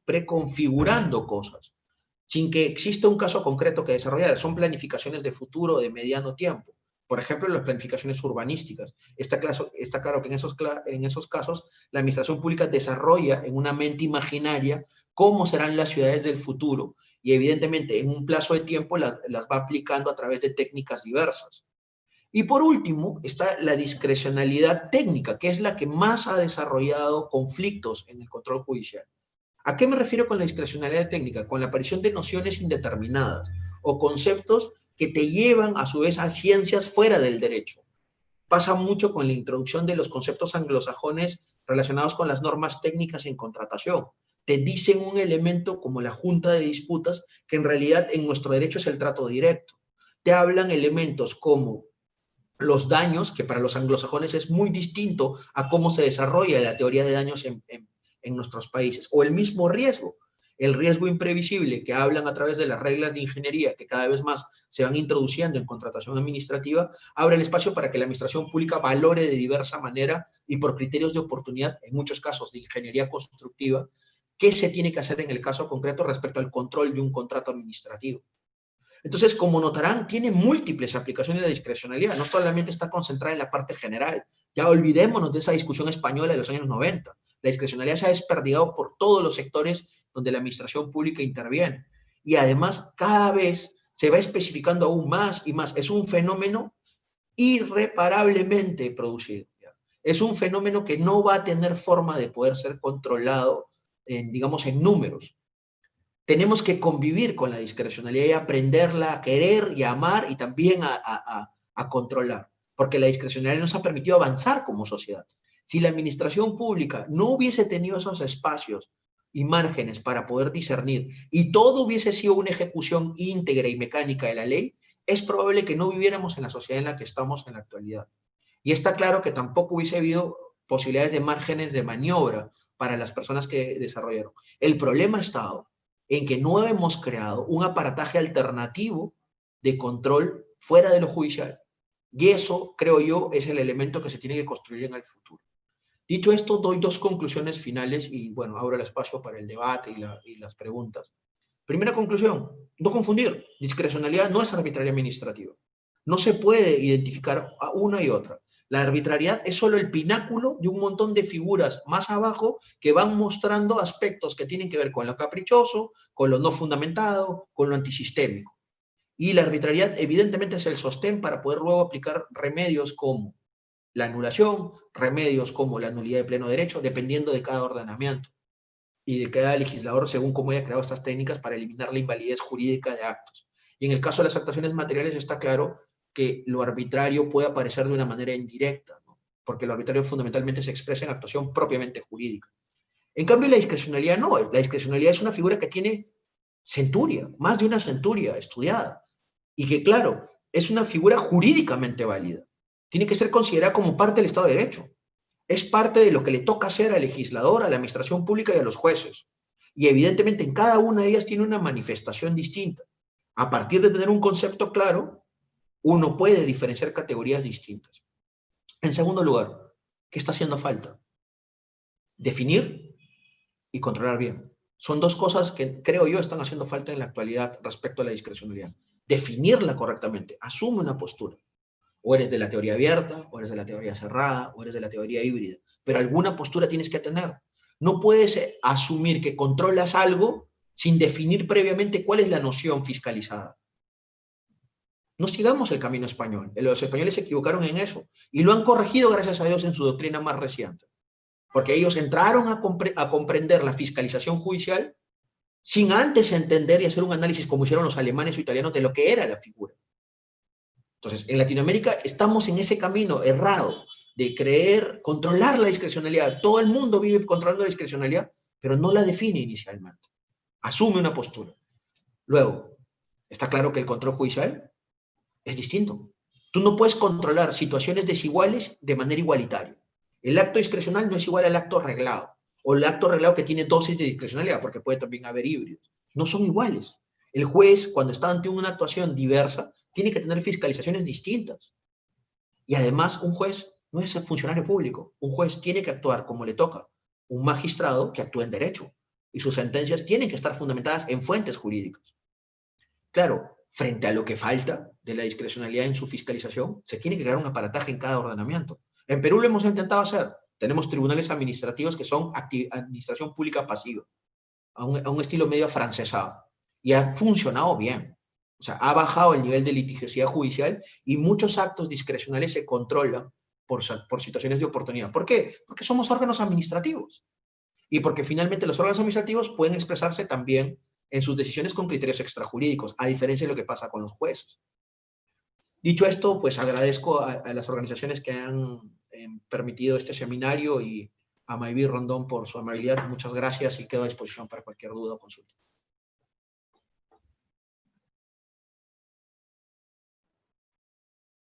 preconfigurando cosas, sin que exista un caso concreto que desarrollar. Son planificaciones de futuro de mediano tiempo. Por ejemplo, las planificaciones urbanísticas. Está claro que en esos casos la administración pública desarrolla en una mente imaginaria cómo serán las ciudades del futuro y evidentemente en un plazo de tiempo las va aplicando a través de técnicas diversas. Y por último está la discrecionalidad técnica, que es la que más ha desarrollado conflictos en el control judicial. ¿A qué me refiero con la discrecionalidad técnica? Con la aparición de nociones indeterminadas o conceptos que te llevan a su vez a ciencias fuera del derecho. pasa mucho con la introducción de los conceptos anglosajones relacionados con las normas técnicas en contratación. Te dicen un elemento como la junta de disputas, que en realidad en nuestro derecho es el trato directo. Te hablan elementos como los daños, que para los anglosajones es muy distinto a cómo se desarrolla la teoría de daños en nuestros países, o el mismo riesgo, el riesgo imprevisible que hablan a través de las reglas de ingeniería que cada vez más se van introduciendo en contratación administrativa, abre el espacio para que la administración pública valore de diversa manera y por criterios de oportunidad, en muchos casos de ingeniería constructiva, qué se tiene que hacer en el caso concreto respecto al control de un contrato administrativo. Entonces, como notarán, tiene múltiples aplicaciones de la discrecionalidad, no solamente está concentrada en la parte general. Ya olvidémonos de esa discusión española de los años 90. La discrecionalidad se ha desperdigado por todos los sectores donde la administración pública interviene. Y además, cada vez se va especificando aún más y más. Es un fenómeno irreparablemente producido. Es un fenómeno que no va a tener forma de poder ser controlado, digamos, en números. Tenemos que convivir con la discrecionalidad y aprenderla a querer y a amar y también a controlar, porque la discrecionalidad nos ha permitido avanzar como sociedad. Si la administración pública no hubiese tenido esos espacios y márgenes para poder discernir y todo hubiese sido una ejecución íntegra y mecánica de la ley, es probable que no viviéramos en la sociedad en la que estamos en la actualidad. Y está claro que tampoco hubiese habido posibilidades de márgenes de maniobra para las personas que desarrollaron. El problema ha estado en que no hemos creado un aparataje alternativo de control fuera de lo judicial. Y eso, creo yo, es el elemento que se tiene que construir en el futuro. Dicho esto, doy dos conclusiones finales y, bueno, abro el espacio para el debate y las preguntas. Primera conclusión, no confundir. Discrecionalidad no es arbitraria administrativa. No se puede identificar a una y otra. La arbitrariedad es solo el pináculo de un montón de figuras más abajo que van mostrando aspectos que tienen que ver con lo caprichoso, con lo no fundamentado, con lo antisistémico. Y la arbitrariedad evidentemente es el sostén para poder luego aplicar remedios como la anulación, remedios como la nulidad de pleno derecho, dependiendo de cada ordenamiento y de cada legislador según cómo haya creado estas técnicas para eliminar la invalidez jurídica de actos. Y en el caso de las actuaciones materiales está claro que lo arbitrario puede aparecer de una manera indirecta, ¿no? Porque lo arbitrario fundamentalmente se expresa en actuación propiamente jurídica. En cambio, la discrecionalidad no. La discrecionalidad es una figura que tiene centuria, más de una centuria estudiada, y que, claro, es una figura jurídicamente válida. Tiene que ser considerada como parte del Estado de Derecho. Es parte de lo que le toca hacer al legislador, a la administración pública y a los jueces. Y evidentemente en cada una de ellas tiene una manifestación distinta. A partir de tener un concepto claro, uno puede diferenciar categorías distintas. En segundo lugar, ¿qué está haciendo falta? Definir y controlar bien. Son dos cosas que creo yo están haciendo falta en la actualidad respecto a la discrecionalidad. Definirla correctamente, asume una postura. O eres de la teoría abierta, o eres de la teoría cerrada, o eres de la teoría híbrida. Pero alguna postura tienes que tener. No puedes asumir que controlas algo sin definir previamente cuál es la noción fiscalizada. No sigamos el camino español. Los españoles se equivocaron en eso y lo han corregido, gracias a Dios, en su doctrina más reciente. Porque ellos entraron a comprender la fiscalización judicial sin antes entender y hacer un análisis, como hicieron los alemanes o italianos, de lo que era la figura. Entonces, en Latinoamérica estamos en ese camino errado de creer, controlar la discrecionalidad. Todo el mundo vive controlando la discrecionalidad, pero no la define inicialmente. Asume una postura. Luego, está claro que el control judicial es distinto. Tú no puedes controlar situaciones desiguales de manera igualitaria. El acto discrecional no es igual al acto reglado, o el acto reglado que tiene dosis de discrecionalidad, porque puede también haber híbridos. No son iguales. El juez, cuando está ante una actuación diversa, tiene que tener fiscalizaciones distintas. Y además, un juez no es el funcionario público. Un juez tiene que actuar como le toca. Un magistrado que actúa en derecho. Y sus sentencias tienen que estar fundamentadas en fuentes jurídicas. Claro, frente a lo que falta de la discrecionalidad en su fiscalización, se tiene que crear un aparataje en cada ordenamiento. En Perú lo hemos intentado hacer. Tenemos tribunales administrativos que son administración pública pasiva, a un estilo medio afrancesado. Y ha funcionado bien. O sea, ha bajado el nivel de litigiosidad judicial y muchos actos discrecionales se controlan por situaciones de oportunidad. ¿Por qué? Porque somos órganos administrativos. Y porque finalmente los órganos administrativos pueden expresarse también en sus decisiones con criterios extrajurídicos, a diferencia de lo que pasa con los jueces. Dicho esto, pues agradezco a las organizaciones que han permitido este seminario y a Mayví Rondón por su amabilidad. Muchas gracias y quedo a disposición para cualquier duda o consulta.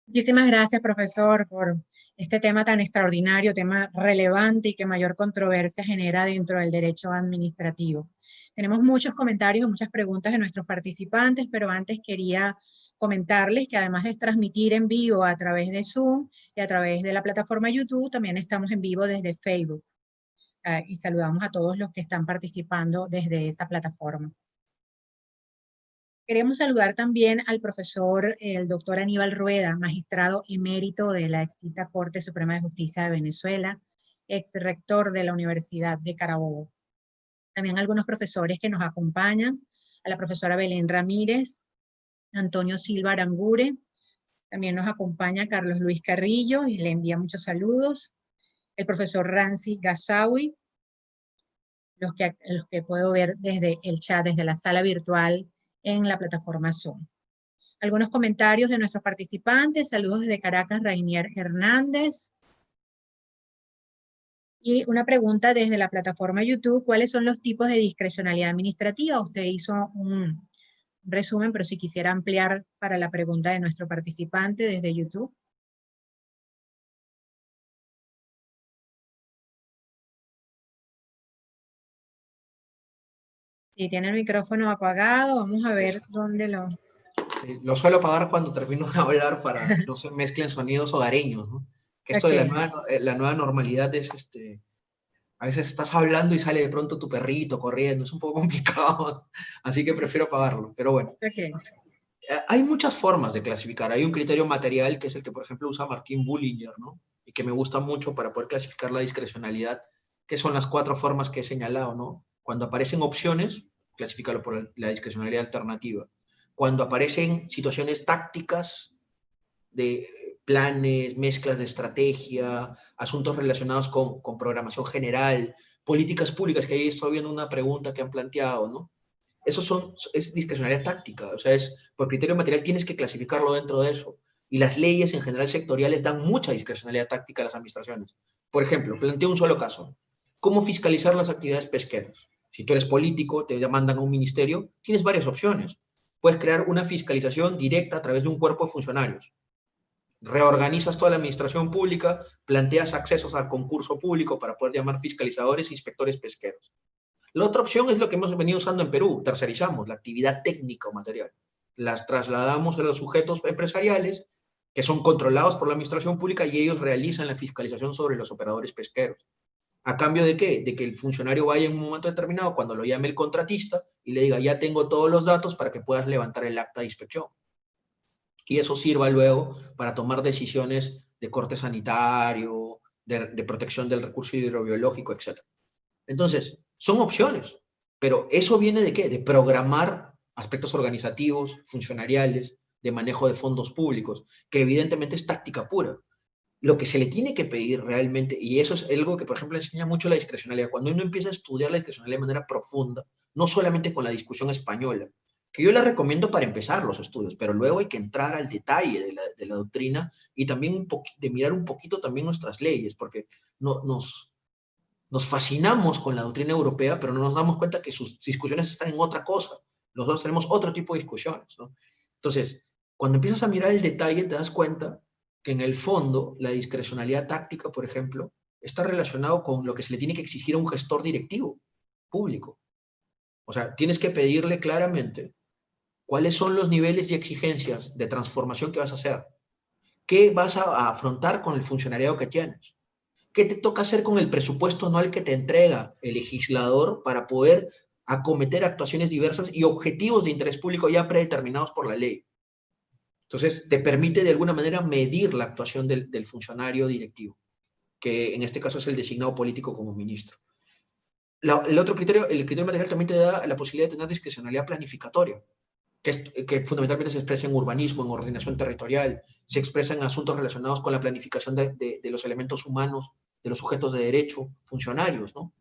Muchísimas gracias, profesor, por este tema tan extraordinario, tema relevante y que mayor controversia genera dentro del derecho administrativo. Tenemos muchos comentarios, muchas preguntas de nuestros participantes, pero antes quería comentarles que además de transmitir en vivo a través de Zoom y a través de la plataforma YouTube, también estamos en vivo desde Facebook. Y saludamos a todos los que están participando desde esa plataforma. Queremos saludar también al profesor, el doctor Aníbal Rueda, magistrado emérito de la extinta Corte Suprema de Justicia de Venezuela, ex rector de la Universidad de Carabobo. También algunos profesores que nos acompañan, a la profesora Belén Ramírez, Antonio Silva Arangure, también nos acompaña Carlos Luis Carrillo y le envía muchos saludos, el profesor Rancy Gazawi, los que puedo ver desde el chat, desde la sala virtual en la plataforma Zoom. Algunos comentarios de nuestros participantes. Saludos desde Caracas, Rainier Hernández. Y una pregunta desde la plataforma YouTube. ¿Cuáles son los tipos de discrecionalidad administrativa? Usted hizo un resumen, pero si quisiera ampliar para la pregunta de nuestro participante desde YouTube. Si tiene el micrófono apagado, vamos a ver dónde lo... Lo suelo apagar cuando termino de hablar para que no se mezclen sonidos hogareños, ¿no? Que esto Okay. de la nueva normalidad es, a veces estás hablando y sale de pronto tu perrito corriendo, es un poco complicado, así que prefiero apagarlo, pero bueno. Okay. Hay muchas formas de clasificar, hay un criterio material que es el que, por ejemplo, usa Martín Bullinger, ¿no? Y que me gusta mucho para poder clasificar la discrecionalidad, que son las 4 formas que he señalado, ¿no? Cuando aparecen opciones, clasifícalo por la discrecionalidad alternativa. Cuando aparecen situaciones tácticas de planes, mezclas de estrategia, asuntos relacionados con programación general, políticas públicas, que ahí estoy viendo una pregunta que han planteado, ¿no? Es discrecionalidad táctica, o sea, es por criterio material tienes que clasificarlo dentro de eso. Y las leyes en general sectoriales dan mucha discrecionalidad táctica a las administraciones. Por ejemplo, planteo un solo caso. ¿Cómo fiscalizar las actividades pesqueras? Si tú eres político, te mandan a un ministerio, tienes varias opciones. Puedes crear una fiscalización directa a través de un cuerpo de funcionarios. Reorganizas toda la administración pública, planteas accesos al concurso público para poder llamar fiscalizadores e inspectores pesqueros. La otra opción es lo que hemos venido usando en Perú, tercerizamos la actividad técnica o material. Las trasladamos a los sujetos empresariales que son controlados por la administración pública y ellos realizan la fiscalización sobre los operadores pesqueros. ¿A cambio de qué? De que el funcionario vaya en un momento determinado cuando lo llame el contratista y le diga, ya tengo todos los datos para que puedas levantar el acta de inspección. Y eso sirva luego para tomar decisiones de corte sanitario, de protección del recurso hidrobiológico, etc. Entonces, son opciones, pero ¿eso viene de qué? De programar aspectos organizativos, funcionariales, de manejo de fondos públicos, que evidentemente es táctica pura. Lo que se le tiene que pedir realmente, y eso es algo que, por ejemplo, enseña mucho la discrecionalidad, cuando uno empieza a estudiar la discrecionalidad de manera profunda, no solamente con la discusión española, que yo la recomiendo para empezar los estudios, pero luego hay que entrar al detalle de la doctrina y también de mirar un poquito también nuestras leyes, porque nos fascinamos con la doctrina europea, pero no nos damos cuenta que sus discusiones están en otra cosa. Nosotros tenemos otro tipo de discusiones, ¿no? Entonces, cuando empiezas a mirar el detalle, te das cuenta que en el fondo la discrecionalidad táctica, por ejemplo, está relacionado con lo que se le tiene que exigir a un gestor directivo público. O sea, tienes que pedirle claramente cuáles son los niveles y exigencias de transformación que vas a hacer. ¿Qué vas a afrontar con el funcionariado que tienes? ¿Qué te toca hacer con el presupuesto anual que te entrega el legislador para poder acometer actuaciones diversas y objetivos de interés público ya predeterminados por la ley? Entonces, te permite de alguna manera medir la actuación del funcionario directivo, que en este caso es el designado político como ministro. El otro criterio, el criterio material también te da la posibilidad de tener discrecionalidad planificatoria, que fundamentalmente se expresa en urbanismo, en ordenación territorial, se expresa en asuntos relacionados con la planificación de los elementos humanos, de los sujetos de derecho, funcionarios, ¿no?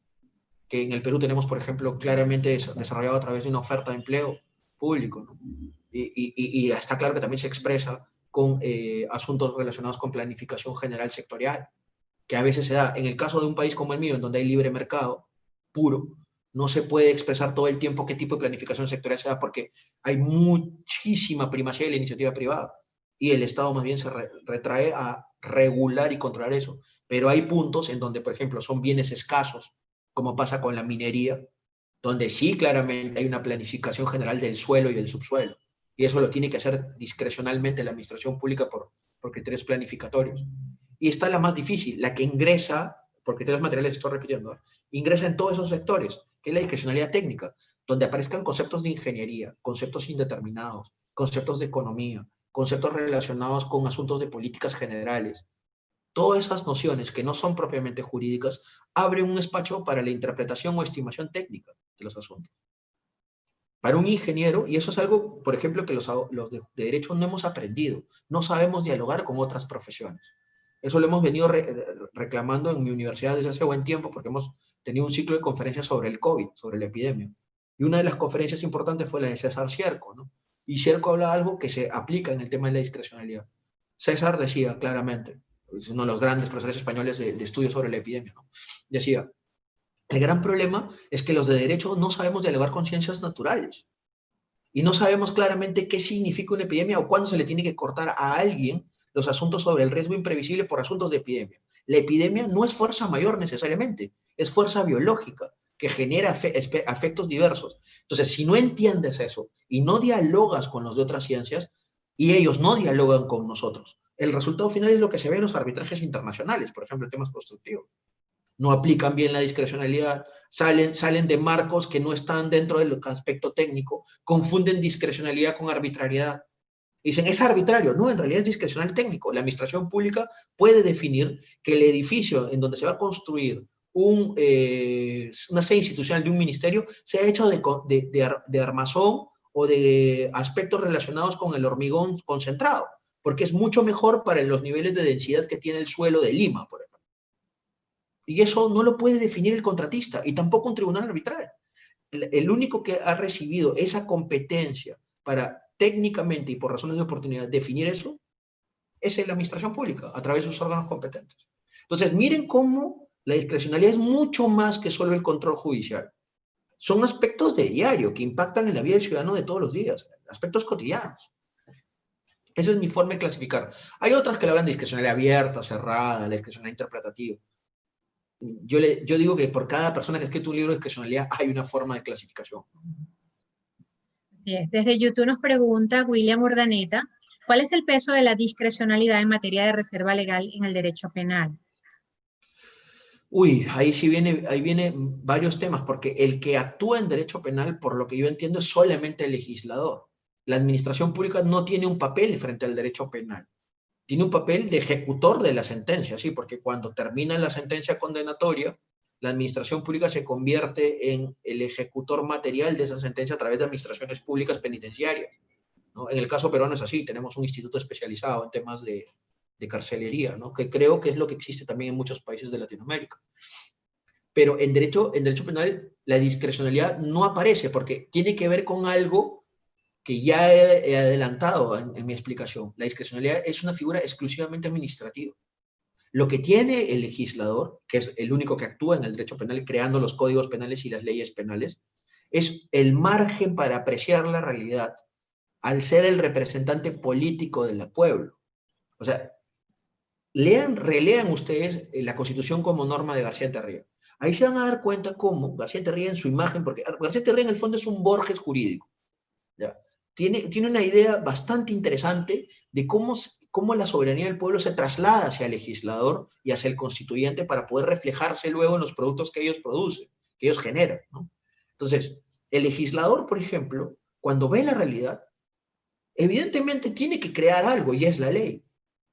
Que en el Perú tenemos, por ejemplo, claramente desarrollado a través de una oferta de empleo público, ¿no? Y está claro que también se expresa con asuntos relacionados con planificación general sectorial, que a veces se da. En el caso de un país como el mío, en donde hay libre mercado puro, no se puede expresar todo el tiempo qué tipo de planificación sectorial se da, porque hay muchísima primacía de la iniciativa privada, y el Estado más bien se retrae a regular y controlar eso. Pero hay puntos en donde, por ejemplo, son bienes escasos, como pasa con la minería, donde sí claramente hay una planificación general del suelo y del subsuelo, y eso lo tiene que hacer discrecionalmente la administración pública por criterios planificatorios. Y está la más difícil, la que ingresa, por criterios materiales, estoy repitiendo, ingresa en todos esos sectores, que es la discrecionalidad técnica, donde aparezcan conceptos de ingeniería, conceptos indeterminados, conceptos de economía, conceptos relacionados con asuntos de políticas generales. Todas esas nociones que no son propiamente jurídicas abren un espacio para la interpretación o estimación técnica de los asuntos. Para un ingeniero, y eso es algo, por ejemplo, que los de derecho no hemos aprendido, no sabemos dialogar con otras profesiones. Eso lo hemos venido reclamando en mi universidad desde hace buen tiempo, porque hemos tenido un ciclo de conferencias sobre el COVID, sobre la epidemia. Y una de las conferencias importantes fue la de César Cierco, ¿no? Y Cierco habla de algo que se aplica en el tema de la discrecionalidad. César decía claramente, es uno de los grandes profesores españoles de estudios sobre la epidemia, ¿no? Decía, el gran problema es que los de derecho no sabemos dialogar con ciencias naturales y no sabemos claramente qué significa una epidemia o cuándo se le tiene que cortar a alguien los asuntos sobre el riesgo imprevisible por asuntos de epidemia. La epidemia no es fuerza mayor necesariamente, es fuerza biológica que genera efectos diversos. Entonces, si no entiendes eso y no dialogas con los de otras ciencias y ellos no dialogan con nosotros, el resultado final es lo que se ve en los arbitrajes internacionales, por ejemplo, en temas constructivos. No aplican bien la discrecionalidad, salen de marcos que no están dentro del aspecto técnico, confunden discrecionalidad con arbitrariedad. Dicen, es arbitrario. No, en realidad es discrecional técnico. La administración pública puede definir que el edificio en donde se va a construir una sede institucional de un ministerio sea hecho de armazón o de aspectos relacionados con el hormigón concentrado, porque es mucho mejor para los niveles de densidad que tiene el suelo de Lima, por ejemplo. Y eso no lo puede definir el contratista y tampoco un tribunal arbitral. El único que ha recibido esa competencia para técnicamente y por razones de oportunidad definir eso es la administración pública a través de sus órganos competentes. Entonces, miren cómo la discrecionalidad es mucho más que solo el control judicial. Son aspectos de diario que impactan en la vida del ciudadano de todos los días, aspectos cotidianos. Esa es mi forma de clasificar. Hay otras que le hablan de discrecionalidad abierta, cerrada, la discrecionalidad interpretativa. Yo digo que por cada persona que ha escrito un libro de discrecionalidad hay una forma de clasificación. Así es. Desde YouTube nos pregunta William Urdaneta, ¿cuál es el peso de la discrecionalidad en materia de reserva legal en el derecho penal? Uy, ahí vienen varios temas, porque el que actúa en derecho penal, por lo que yo entiendo, es solamente el legislador. La administración pública no tiene un papel frente al derecho penal. Tiene un papel de ejecutor de la sentencia, sí, porque cuando termina la sentencia condenatoria, la administración pública se convierte en el ejecutor material de esa sentencia a través de administraciones públicas penitenciarias, ¿no? En el caso peruano es así, tenemos un instituto especializado en temas de carcelería, ¿no? Que creo que es lo que existe también en muchos países de Latinoamérica. Pero en derecho penal la discrecionalidad no aparece porque tiene que ver con algo que ya he adelantado en mi explicación. La discrecionalidad es una figura exclusivamente administrativa. Lo que tiene el legislador, que es el único que actúa en el derecho penal, creando los códigos penales y las leyes penales, es el margen para apreciar la realidad al ser el representante político del pueblo. O sea, relean ustedes la Constitución como norma de García Terría. Ahí se van a dar cuenta cómo García Terría en su imagen, porque García Terría en el fondo es un Borges jurídico, ¿ya? Tiene una idea bastante interesante de cómo la soberanía del pueblo se traslada hacia el legislador y hacia el constituyente para poder reflejarse luego en los productos que ellos producen, que ellos generan, ¿no? Entonces, el legislador, por ejemplo, cuando ve la realidad, evidentemente tiene que crear algo y es la ley.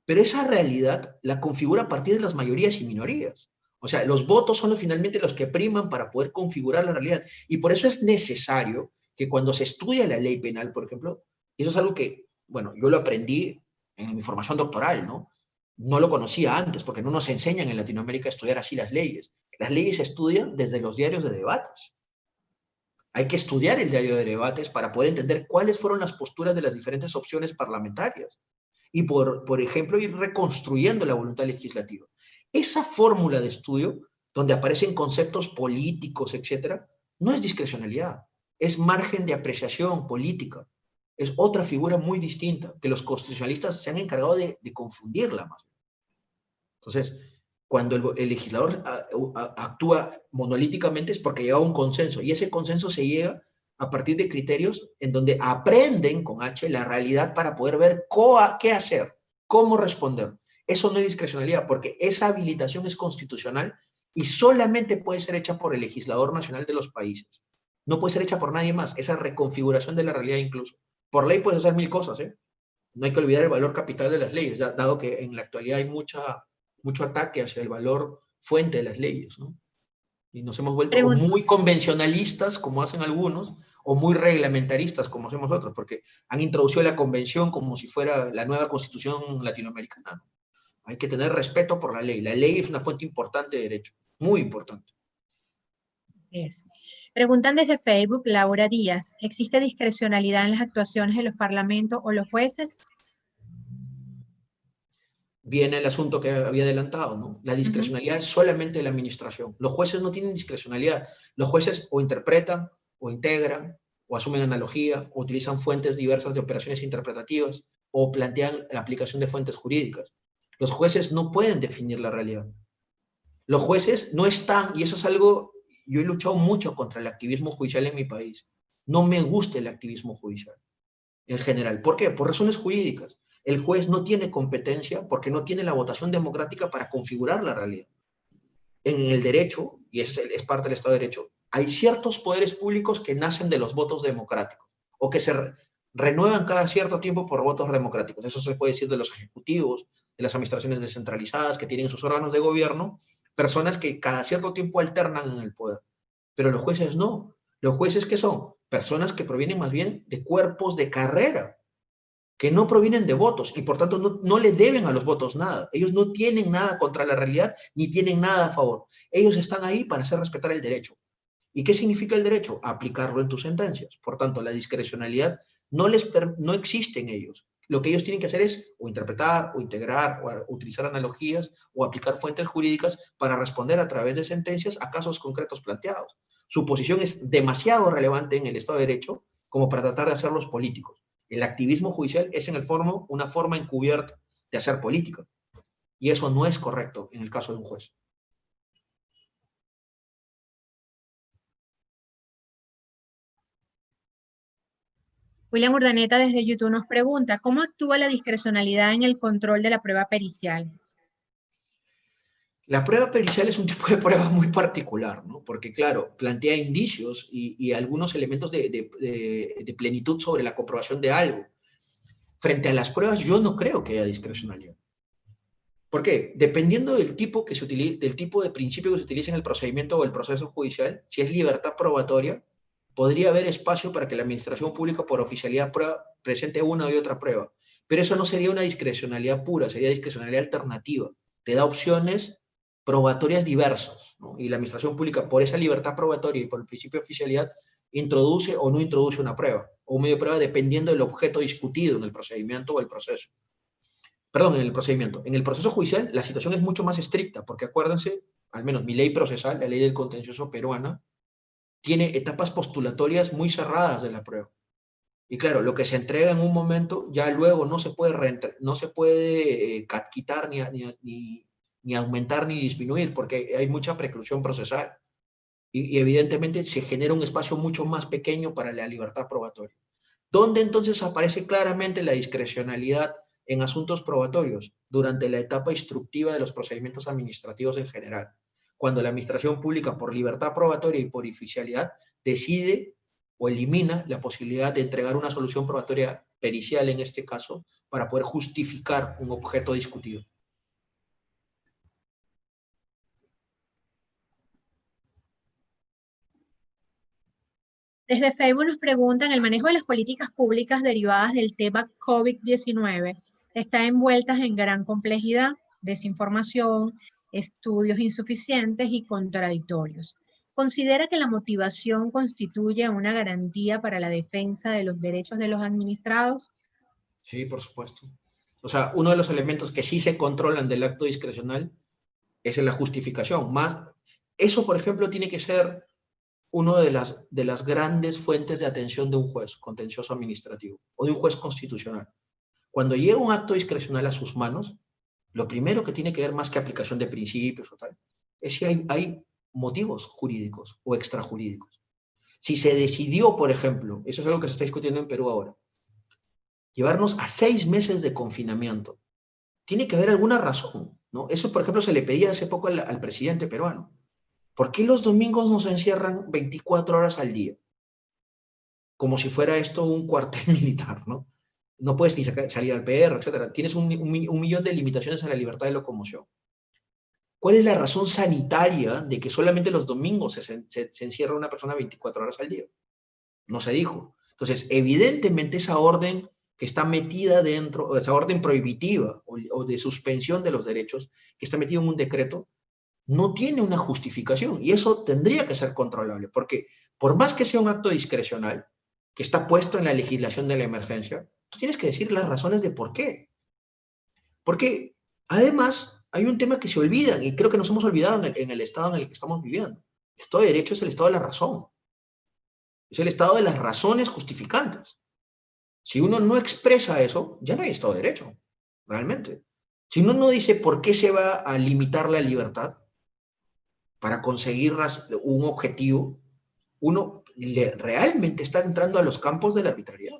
Pero esa realidad la configura a partir de las mayorías y minorías. O sea, los votos son finalmente los que priman para poder configurar la realidad. Y por eso es necesario que cuando se estudia la ley penal, por ejemplo, y eso es algo que, bueno, yo lo aprendí en mi formación doctoral, ¿no? No lo conocía antes, porque no nos enseñan en Latinoamérica a estudiar así las leyes. Las leyes se estudian desde los diarios de debates. Hay que estudiar el diario de debates para poder entender cuáles fueron las posturas de las diferentes opciones parlamentarias. y por ejemplo, ir reconstruyendo la voluntad legislativa. Esa fórmula de estudio, donde aparecen conceptos políticos, etcétera, no es discrecionalidad, es margen de apreciación política. Es otra figura muy distinta, que los constitucionalistas se han encargado de confundirla más. Entonces, cuando el legislador actúa monolíticamente es porque llega a un consenso, y ese consenso se llega a partir de criterios en donde aprenden con H la realidad para poder ver qué hacer, cómo responder. Eso no es discrecionalidad, porque esa habilitación es constitucional y solamente puede ser hecha por el legislador nacional de los países. No puede ser hecha por nadie más, esa reconfiguración de la realidad incluso. Por ley puedes hacer mil cosas, ¿eh? No hay que olvidar el valor capital de las leyes, dado que en la actualidad hay mucho ataque hacia el valor fuente de las leyes, ¿no? Y nos hemos vuelto o muy convencionalistas, como hacen algunos, o muy reglamentaristas, como hacemos otros, porque han introducido la convención como si fuera la nueva constitución latinoamericana. Hay que tener respeto por la ley. La ley es una fuente importante de derecho, muy importante. Así es. Preguntan desde Facebook, Laura Díaz, ¿existe discrecionalidad en las actuaciones de los parlamentos o los jueces? Viene el asunto que había adelantado, ¿no? La discrecionalidad es solamente de la administración. Los jueces no tienen discrecionalidad. Los jueces o interpretan, o integran, o asumen analogía, o utilizan fuentes diversas de operaciones interpretativas, o plantean la aplicación de fuentes jurídicas. Los jueces no pueden definir la realidad. Los jueces no están, y eso es algo, yo he luchado mucho contra el activismo judicial en mi país. No me gusta el activismo judicial en general. ¿Por qué? Por razones jurídicas. El juez no tiene competencia porque no tiene la votación democrática para configurar la realidad. En el derecho, y eso es parte del Estado de Derecho, hay ciertos poderes públicos que nacen de los votos democráticos o que se renuevan cada cierto tiempo por votos democráticos. Eso se puede decir de los ejecutivos, de las administraciones descentralizadas que tienen sus órganos de gobierno, personas que cada cierto tiempo alternan en el poder. Pero los jueces no. Los jueces, ¿qué son? Personas que provienen más bien de cuerpos de carrera, que no provienen de votos y por tanto no le deben a los votos nada. Ellos no tienen nada contra la realidad ni tienen nada a favor. Ellos están ahí para hacer respetar el derecho. ¿Y qué significa el derecho? Aplicarlo en tus sentencias. Por tanto, la discrecionalidad no existe en ellos. Lo que ellos tienen que hacer es o interpretar, o integrar, o utilizar analogías, o aplicar fuentes jurídicas para responder a través de sentencias a casos concretos planteados. Su posición es demasiado relevante en el Estado de Derecho como para tratar de hacerlos políticos. El activismo judicial es en el fondo una forma encubierta de hacer política. Y eso no es correcto en el caso de un juez. William Urdaneta desde YouTube nos pregunta, ¿cómo actúa la discrecionalidad en el control de la prueba pericial? La prueba pericial es un tipo de prueba muy particular, ¿no? Porque, claro, plantea indicios y algunos elementos de plenitud sobre la comprobación de algo. Frente a las pruebas, yo no creo que haya discrecionalidad. ¿Por qué? Dependiendo del tipo, del tipo de principio que se utilice en el procedimiento o el proceso judicial, si es libertad probatoria, podría haber espacio para que la administración pública por oficialidad presente una y otra prueba. Pero eso no sería una discrecionalidad pura, sería discrecionalidad alternativa. Te da opciones probatorias diversas, ¿no? Y la administración pública, por esa libertad probatoria y por el principio de oficialidad, introduce o no introduce una prueba, o un medio de prueba dependiendo del objeto discutido en el procedimiento o el proceso. Perdón, en el procedimiento. En el proceso judicial la situación es mucho más estricta, porque acuérdense, al menos mi ley procesal, la ley del contencioso peruana, tiene etapas postulatorias muy cerradas de la prueba. Y claro, lo que se entrega en un momento ya luego no se puede quitar ni aumentar ni disminuir, porque hay mucha preclusión procesal. Y evidentemente se genera un espacio mucho más pequeño para la libertad probatoria. ¿Dónde entonces aparece claramente la discrecionalidad en asuntos probatorios? Durante la etapa instructiva de los procedimientos administrativos en general, cuando la administración pública, por libertad probatoria y por oficialidad, decide o elimina la posibilidad de entregar una solución probatoria pericial, en este caso, para poder justificar un objeto discutido. Desde Facebook nos preguntan, ¿el manejo de las políticas públicas derivadas del tema COVID-19 está envueltas en gran complejidad, desinformación, estudios insuficientes y contradictorios? ¿Considera que la motivación constituye una garantía para la defensa de los derechos de los administrados? Sí, por supuesto. O sea, uno de los elementos que sí se controlan del acto discrecional es la justificación. Eso, por ejemplo, tiene que ser una de las grandes fuentes de atención de un juez contencioso administrativo o de un juez constitucional. Cuando llega un acto discrecional a sus manos, lo primero que tiene que ver, más que aplicación de principios o tal, es si hay motivos jurídicos o extrajurídicos. Si se decidió, por ejemplo, eso es algo que se está discutiendo en Perú ahora, llevarnos a 6 meses de confinamiento, tiene que haber alguna razón, ¿no? Eso, por ejemplo, se le pedía hace poco al presidente peruano. ¿Por qué los domingos nos encierran 24 horas al día? Como si fuera esto un cuartel militar, ¿no? No puedes ni salir al PR, etc. Tienes un millón de limitaciones a la libertad de locomoción. ¿Cuál es la razón sanitaria de que solamente los domingos se encierra una persona 24 horas al día? No se dijo. Entonces, evidentemente esa orden que está metida dentro, esa orden prohibitiva o de suspensión de los derechos, que está metida en un decreto, no tiene una justificación y eso tendría que ser controlable, porque por más que sea un acto discrecional, que está puesto en la legislación de la emergencia, tú tienes que decir las razones de por qué. Porque además hay un tema que se olvida y creo que nos hemos olvidado en el estado en el que estamos viviendo. El Estado de Derecho es el estado de la razón. Es el estado de las razones justificantes. Si uno no expresa eso, ya no hay Estado de Derecho, realmente. Si uno no dice por qué se va a limitar la libertad para conseguir un objetivo, uno realmente está entrando a los campos de la arbitrariedad.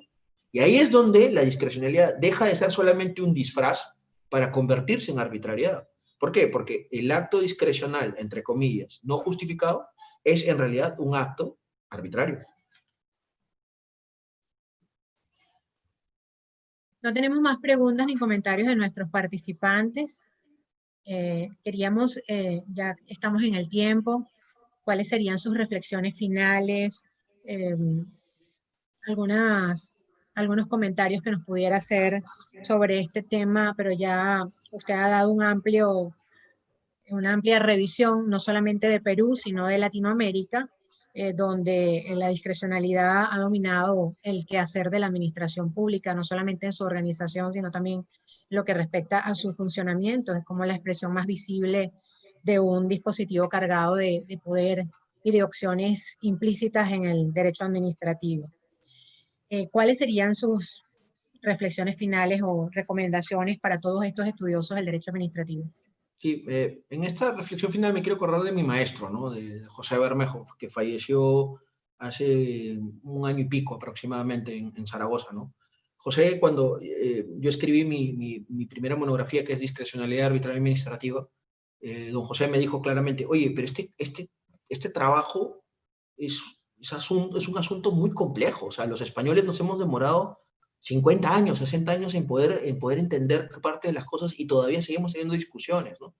Y ahí es donde la discrecionalidad deja de ser solamente un disfraz para convertirse en arbitrariedad. ¿Por qué? Porque el acto discrecional, entre comillas, no justificado, es en realidad un acto arbitrario. No tenemos más preguntas ni comentarios de nuestros participantes. Ya estamos en el tiempo, ¿cuáles serían sus reflexiones finales? Eh, algunos comentarios que nos pudiera hacer sobre este tema, pero ya usted ha dado una amplia revisión, no solamente de Perú, sino de Latinoamérica, donde la discrecionalidad ha dominado el quehacer de la administración pública, no solamente en su organización, sino también lo que respecta a su funcionamiento. Es como la expresión más visible de un dispositivo cargado de poder y de opciones implícitas en el derecho administrativo. ¿Cuáles serían sus reflexiones finales o recomendaciones para todos estos estudiosos del derecho administrativo? Sí, en esta reflexión final me quiero acordar de mi maestro, ¿no? De José Bermejo, que falleció hace un año y pico aproximadamente en Zaragoza, ¿no? José, cuando yo escribí mi primera monografía, que es Discrecionalidad Arbitraria Administrativa, don José me dijo claramente, oye, pero este trabajo es un asunto muy complejo. O sea, los españoles nos hemos demorado 50 años, 60 años en poder entender parte de las cosas y todavía seguimos teniendo discusiones, ¿no?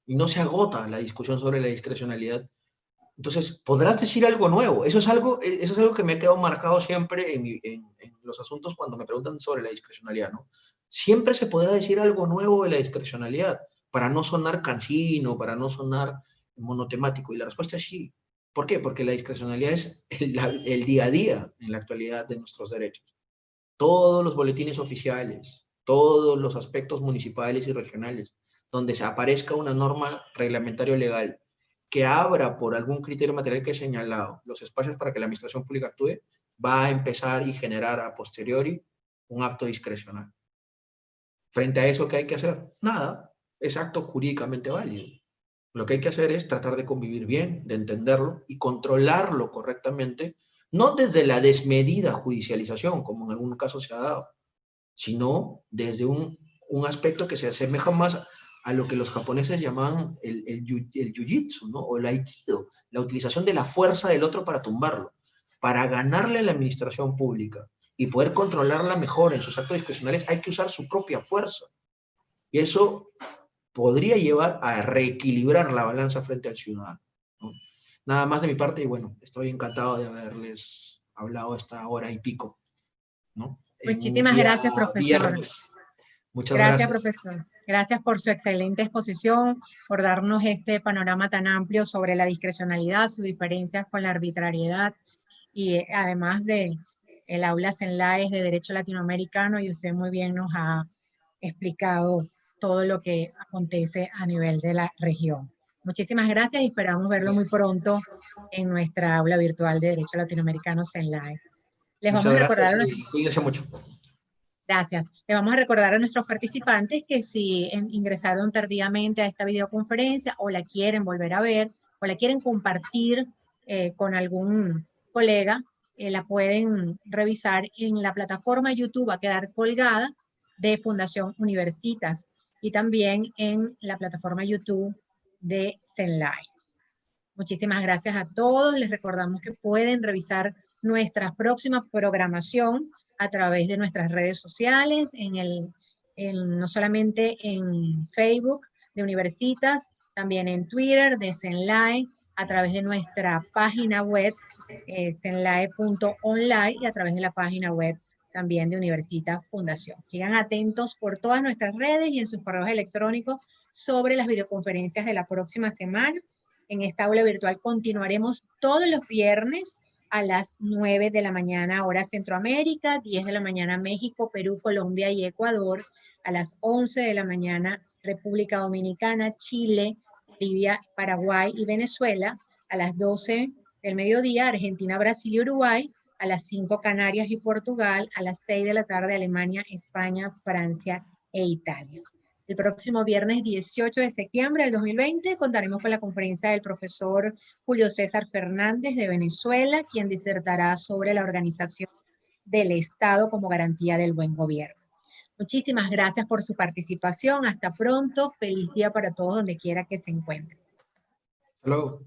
Y no se agota la discusión sobre la discrecionalidad. Entonces, podrás decir algo nuevo. Eso es algo que me ha quedado marcado siempre en los asuntos cuando me preguntan sobre la discrecionalidad, ¿no? Siempre se podrá decir algo nuevo de la discrecionalidad para no sonar cansino, para no sonar monotemático. Y la respuesta es sí. ¿Por qué? Porque la discrecionalidad es el día a día en la actualidad de nuestros derechos. Todos los boletines oficiales, todos los aspectos municipales y regionales, donde se aparezca una norma reglamentaria o legal que abra por algún criterio material que he señalado los espacios para que la administración pública actúe, va a empezar y generar a posteriori un acto discrecional. Frente a eso, ¿qué hay que hacer? Nada, es acto jurídicamente válido. Lo que hay que hacer es tratar de convivir bien, de entenderlo y controlarlo correctamente, no desde la desmedida judicialización, como en algún caso se ha dado, sino desde un aspecto que se asemeja más a lo que los japoneses llaman el jiu-jitsu, ¿no? O el aikido, la utilización de la fuerza del otro para tumbarlo, para ganarle a la administración pública y poder controlarla mejor en sus actos discrecionales, hay que usar su propia fuerza. Y eso podría llevar a reequilibrar la balanza frente al ciudadano, ¿no? Nada más de mi parte y bueno, estoy encantado de haberles hablado esta hora y pico, ¿no? En un Muchísimas día gracias, profesor. viernes. Muchas Gracias, gracias. profesor. Gracias por su excelente exposición, por darnos este panorama tan amplio sobre la discrecionalidad, sus diferencias con la arbitrariedad y además de el aula Senlaes de Derecho Latinoamericano, y usted muy bien nos ha explicado todo lo que acontece a nivel de la región. Muchísimas gracias y esperamos verlo muy pronto en nuestra aula virtual de Derecho Latinoamericano CENLAE. Les vamos Muchas a recordar gracias y cuídense mucho. Gracias. Le vamos a recordar a nuestros participantes que si ingresaron tardíamente a esta videoconferencia o la quieren volver a ver o la quieren compartir con algún colega, la pueden revisar en la plataforma YouTube, va a quedar colgada de Fundación Universitas y también en la plataforma YouTube de CENLAE. Muchísimas gracias a todos. Les recordamos que pueden revisar nuestra próxima programación a través de nuestras redes sociales, no solamente en Facebook de Universitas, también en Twitter de CENLAE, a través de nuestra página web, cenlae.online, y a través de la página web también de Universitas Fundación. Sigan atentos por todas nuestras redes y en sus correos electrónicos sobre las videoconferencias de la próxima semana. En esta aula virtual continuaremos todos los viernes a las 9 de la mañana, hora Centroamérica, 10 de la mañana México, Perú, Colombia y Ecuador, a las 11 de la mañana República Dominicana, Chile, Bolivia, Paraguay y Venezuela, a las 12 del mediodía Argentina, Brasil y Uruguay, a las 5 Canarias y Portugal, a las 6 de la tarde Alemania, España, Francia e Italia. El próximo viernes 18 de septiembre del 2020 contaremos con la conferencia del profesor Julio César Fernández de Venezuela, quien disertará sobre la organización del Estado como garantía del buen gobierno. Muchísimas gracias por su participación. Hasta pronto. Feliz día para todos donde quiera que se encuentren. Hasta luego.